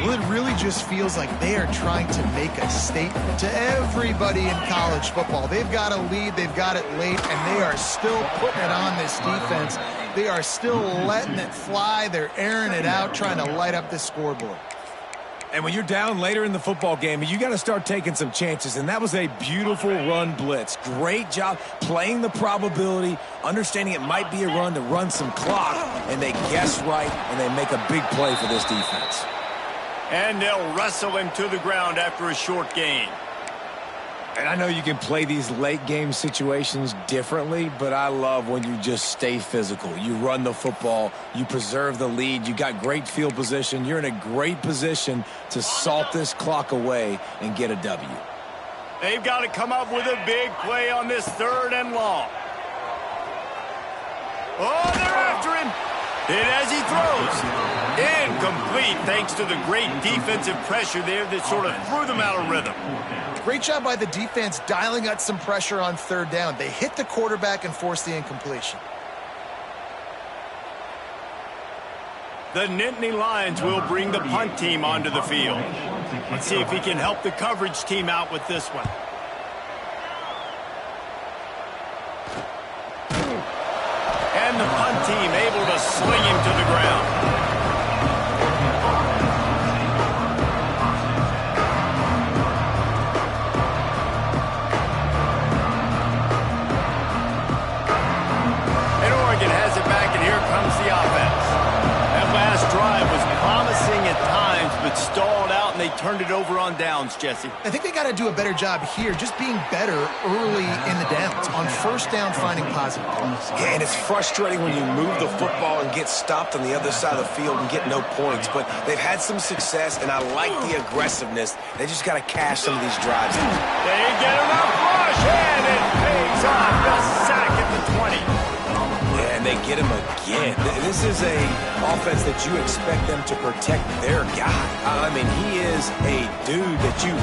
Well, it really just feels like they are trying to make a statement to everybody in college football. They've got a lead, they've got it late, and they are still putting it on this defense. They are still letting it fly. They're airing it out, trying to light up this scoreboard. And when you're down later in the football game, you got to start taking some chances. And that was a beautiful run blitz. Great job playing the probability, understanding it might be a run to run some clock. And they guess right, and they make a big play for this defense. And they'll wrestle him to the ground after a short gain. And I know you can play these late game situations differently, but I love when you just stay physical. You run the football, you preserve the lead, you got great field position, you're in a great position to salt this clock away and get a W. They've got to come up with a big play on this third and long. Oh, they're after him. And as he throws, incomplete thanks to the great defensive pressure there that sort of threw them out of rhythm. Great job by the defense dialing out some pressure on third down. They hit the quarterback and forced the incompletion. The Nittany Lions will bring the punt team onto the field. Let's see if he can help the coverage team out with this one. And the punt team able to sling him to the ground. Has it back, and here comes the offense. That last drive was promising at times, but stalled out, and they turned it over on downs, Jesse. I think they got to do a better job here, just being better early in the downs. On first down, finding positive points. Yeah, and it's frustrating when you move the football and get stopped on the other side of the field and get no points. But they've had some success, and I like the aggressiveness. They just got to cash some of these drives. They get enough rush, and it pays off. The sack at the 20. And they get him again. This is a offense that you expect them to protect their guy. I mean, he is a dude that you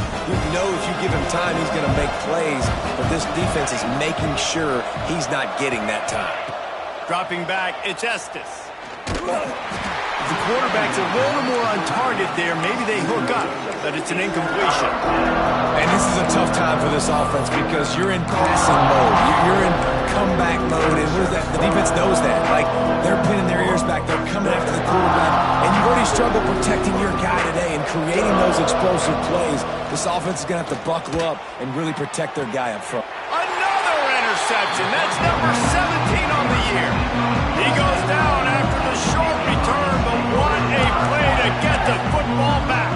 know if you give him time, he's going to make plays. But this defense is making sure he's not getting that time. Dropping back, it's Estes. The quarterback's a little more on target there. Maybe they hook up, but it's an incompletion. And this is a tough time for this offense because you're in passing mode. You're in comeback mode, and the defense knows that. Like, they're pinning their ears back. They're coming after the quarterback, and you've already struggled protecting your guy today and creating those explosive plays. This offense is going to have to buckle up and really protect their guy up front. Another interception. That's number 17 on the year. He goes down after the short return, but what a play to get the football back.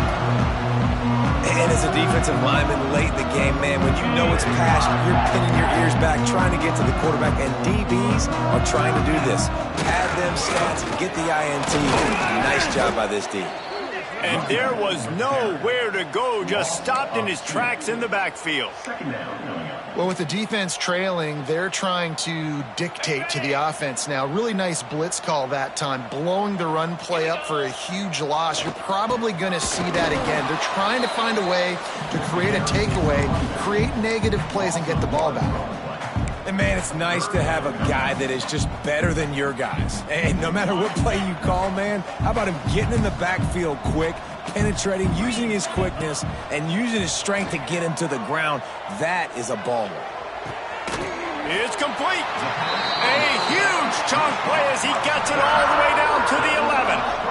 And as a defensive lineman late in the game, man, when you know it's past, you're pinning your ears back, trying to get to the quarterback, and DBs are trying to do this. Pad them stats, get the INT. Nice job by this D. And there was nowhere to go, just stopped in his tracks in the backfield. Well, with the defense trailing, they're trying to dictate to the offense now. Really nice blitz call that time, blowing the run play up for a huge loss. You're probably going to see that again. They're trying to find a way to create a takeaway, create negative plays, and get the ball back. And, man, it's nice to have a guy that is just better than your guys. And no matter what play you call, man, how about him getting in the backfield quick, penetrating, using his quickness, and using his strength to get him to the ground? That is a baller. It's complete. A huge chunk play as he gets it all the way down to the 11.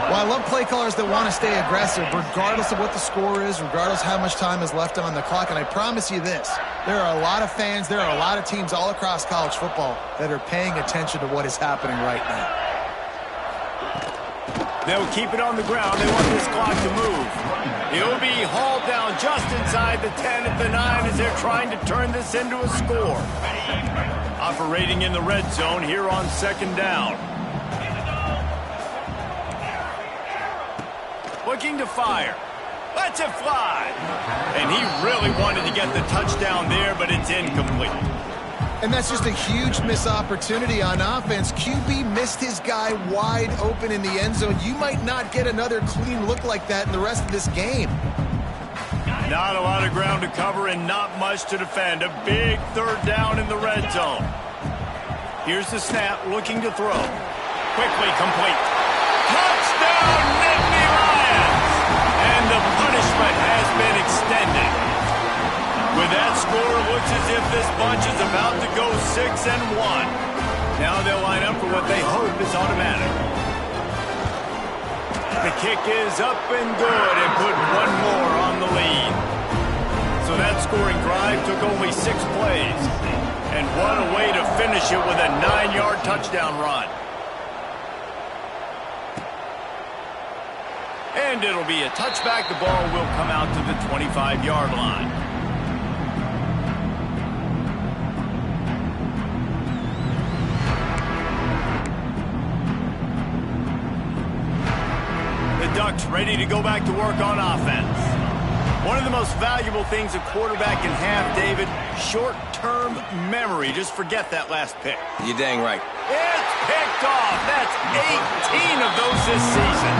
Well, I love play callers that want to stay aggressive, regardless of what the score is, regardless how much time is left on the clock. And I promise you this, there are a lot of fans, there are a lot of teams all across college football that are paying attention to what is happening right now. They'll keep it on the ground. They want this clock to move. He'll be hauled down just inside the 10 at the 9 as they're trying to turn this into a score. Operating in the red zone here on second down. Looking to fire. Lets it fly. And he really wanted to get the touchdown there, but it's incomplete. And that's just a huge missed opportunity on offense. QB missed his guy wide open in the end zone. You might not get another clean look like that in the rest of this game. Not a lot of ground to cover and not much to defend. A big third down in the red zone. Here's the snap, looking to throw. Quickly complete. Touchdown, Nittany Lions! And the punishment has been extended. With that score, it looks as if this bunch is about to go 6-1. Now they'll line up for what they hope is automatic. The kick is up and good and put one more on the lead. So that scoring drive took only 6 plays. And what a way to finish it with a 9-yard touchdown run. And it'll be a touchback. The ball will come out to the 25-yard line. Ducks ready to go back to work on offense. One of the most valuable things a quarterback can have, David, short-term memory. Just forget that last pick. You're dang right. It's picked off. That's 18 of those this season.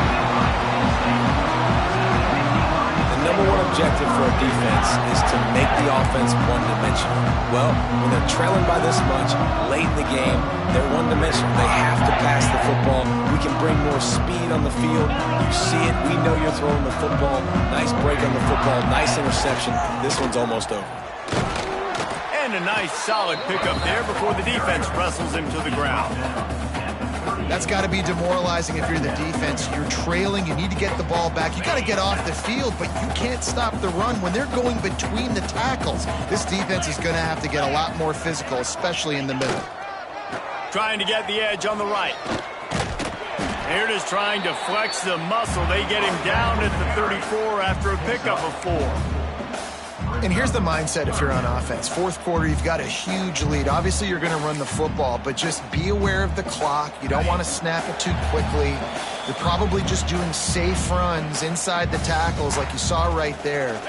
The number one objective for a defense is to make the offense one-dimensional. Well, when they're trailing by this much, late in the game, they're one-dimensional. They have to pass the football. We can bring more speed on the field. You see it. We know you're throwing the football. Nice break on the football. Nice interception. This one's almost over. And a nice, solid pickup there before the defense wrestles him to the ground. That's got to be demoralizing if you're the defense. You're trailing. You need to get the ball back. You got to get off the field, but you can't stop the run when they're going between the tackles. This defense is going to have to get a lot more physical, especially in the middle. Trying to get the edge on the right. Here it is, trying to flex the muscle. They get him down at the 34 after a pickup of 4. And here's the mindset if you're on offense. Fourth quarter, you've got a huge lead. Obviously, you're going to run the football, but just be aware of the clock. You don't want to snap it too quickly. You're probably just doing safe runs inside the tackles like you saw right there.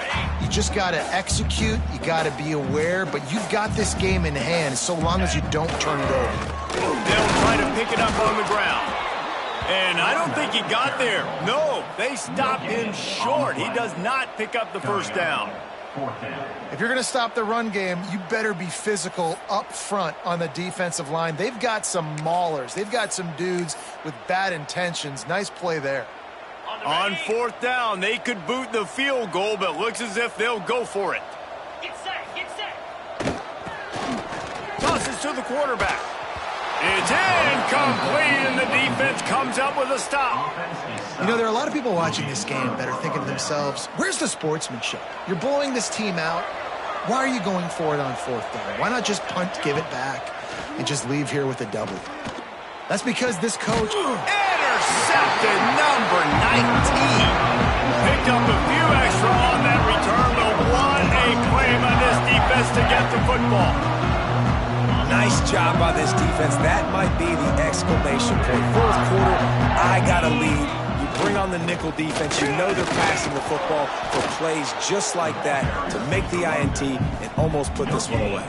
You just got to execute. You got to be aware, but you've got this game in hand so long as you don't turn it over. They'll try to pick it up on the ground. And I don't think he got there. No, they stopped him short. He does not pick up the first down. 4th down. If you're going to stop the run game, you better be physical up front on the defensive line. They've got some maulers. They've got some dudes with bad intentions. Nice play there. On 4th down, they could boot the field goal, but looks as if they'll go for it. Get set, get set. Tosses to the quarterback. It's incomplete, and the defense comes up with a stop. You know, there are a lot of people watching this game that are thinking to themselves, where's the sportsmanship? You're blowing this team out. Why are you going for it on 4th down? Why not just punt, give it back, and just leave here with a W? That's because this coach... Intercepted, number 19. Picked up a few extra on that return, but what a play by this defense to get the football. Nice job by this defense. That might be the exclamation point. 4th quarter, I got a lead. You bring on the nickel defense. You know they're passing the football for plays just like that to make the INT and almost put this one away.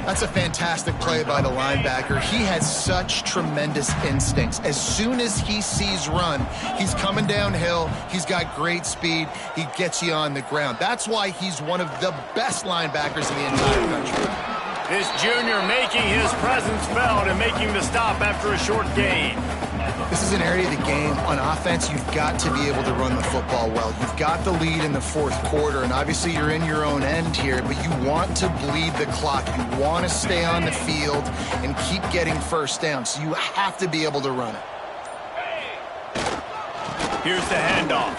That's a fantastic play by the linebacker. He has such tremendous instincts. As soon as he sees run, he's coming downhill. He's got great speed. He gets you on the ground. That's why he's one of the best linebackers in the entire country. This junior making his presence felt and making the stop after a short gain. This is an area of the game. On offense, you've got to be able to run the football well. You've got the lead in the 4th quarter, and obviously you're in your own end here, but you want to bleed the clock. You want to stay on the field and keep getting 1st down, so you have to be able to run it. Here's the handoff.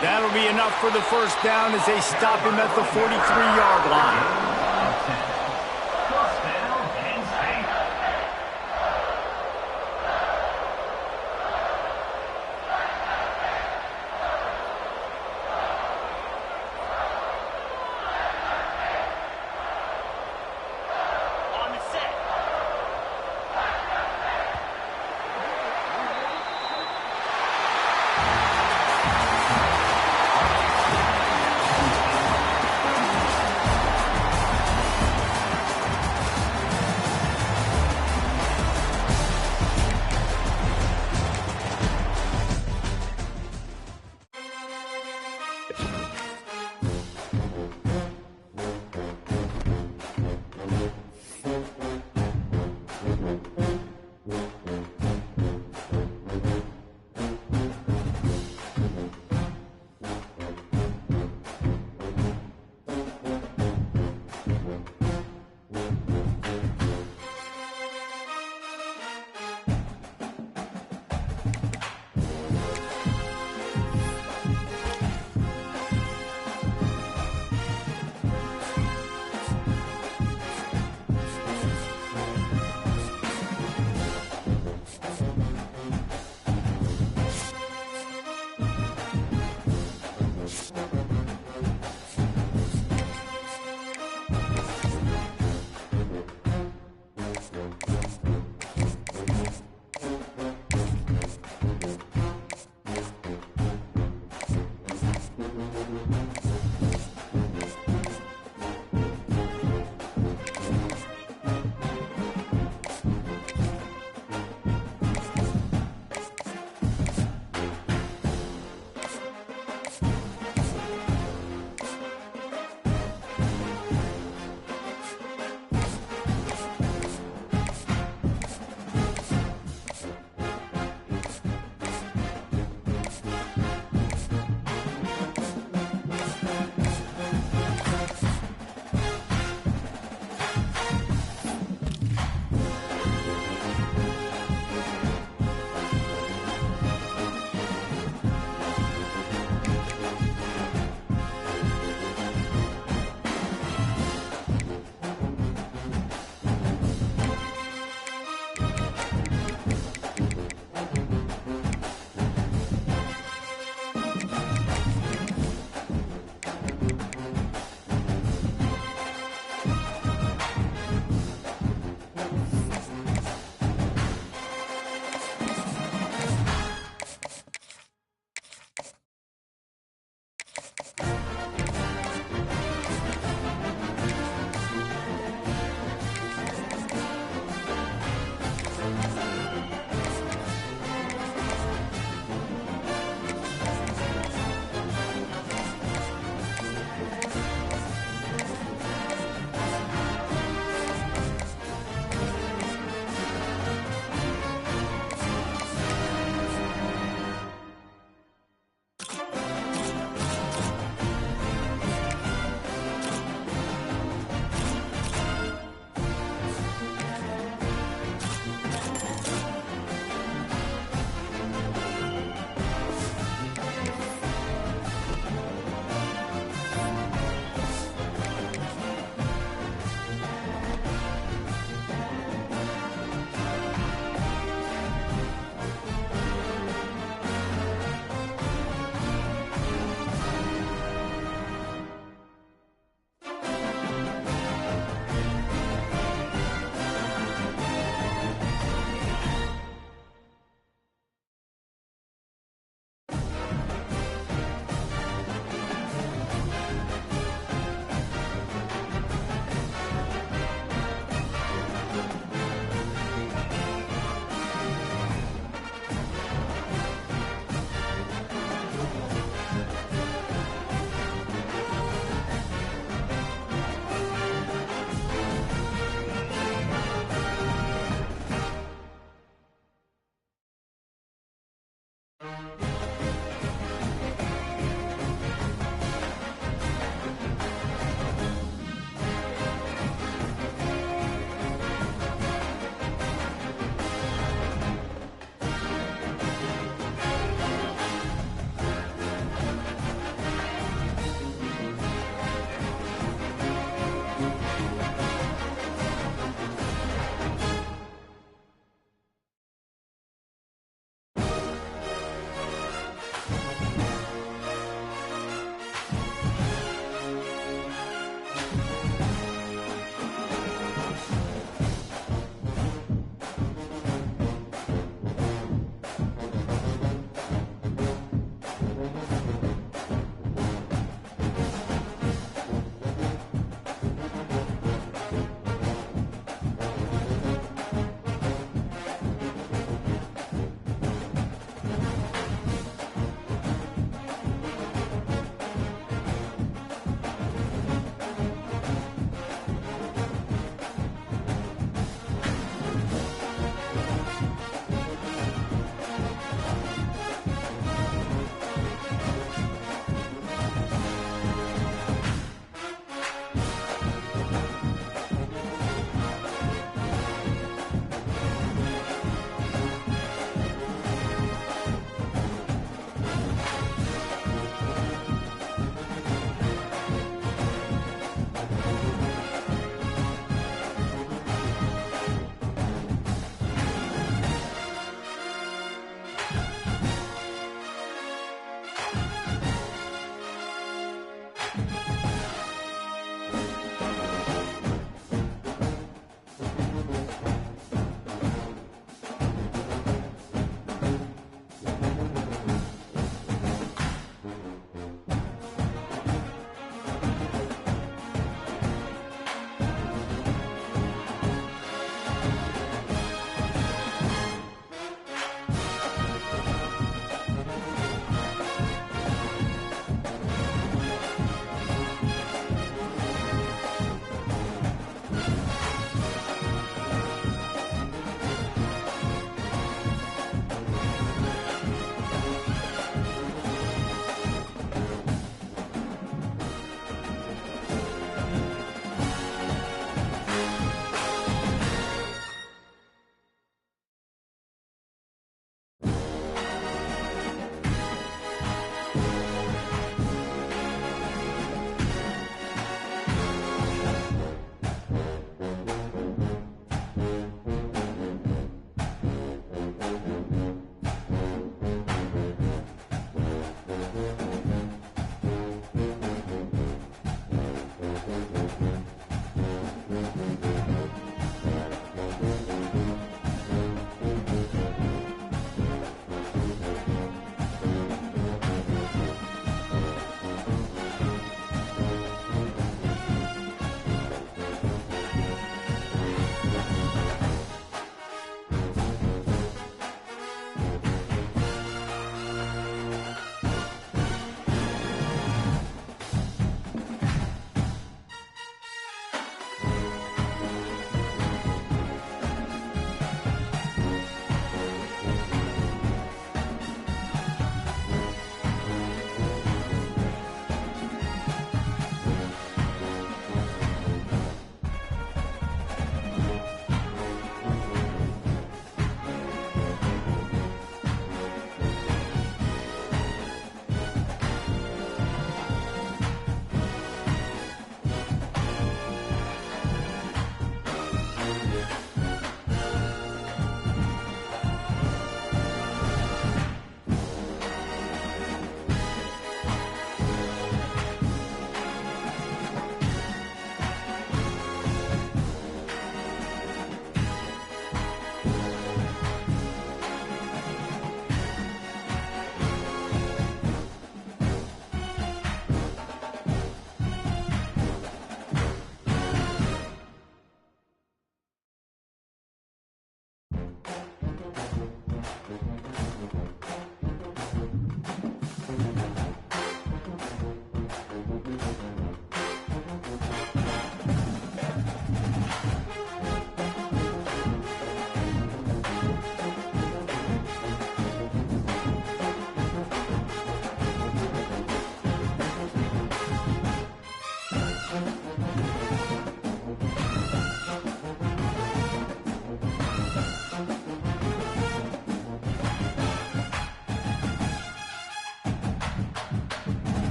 That'll be enough for the 1st down as they stop him at the 43-yard line.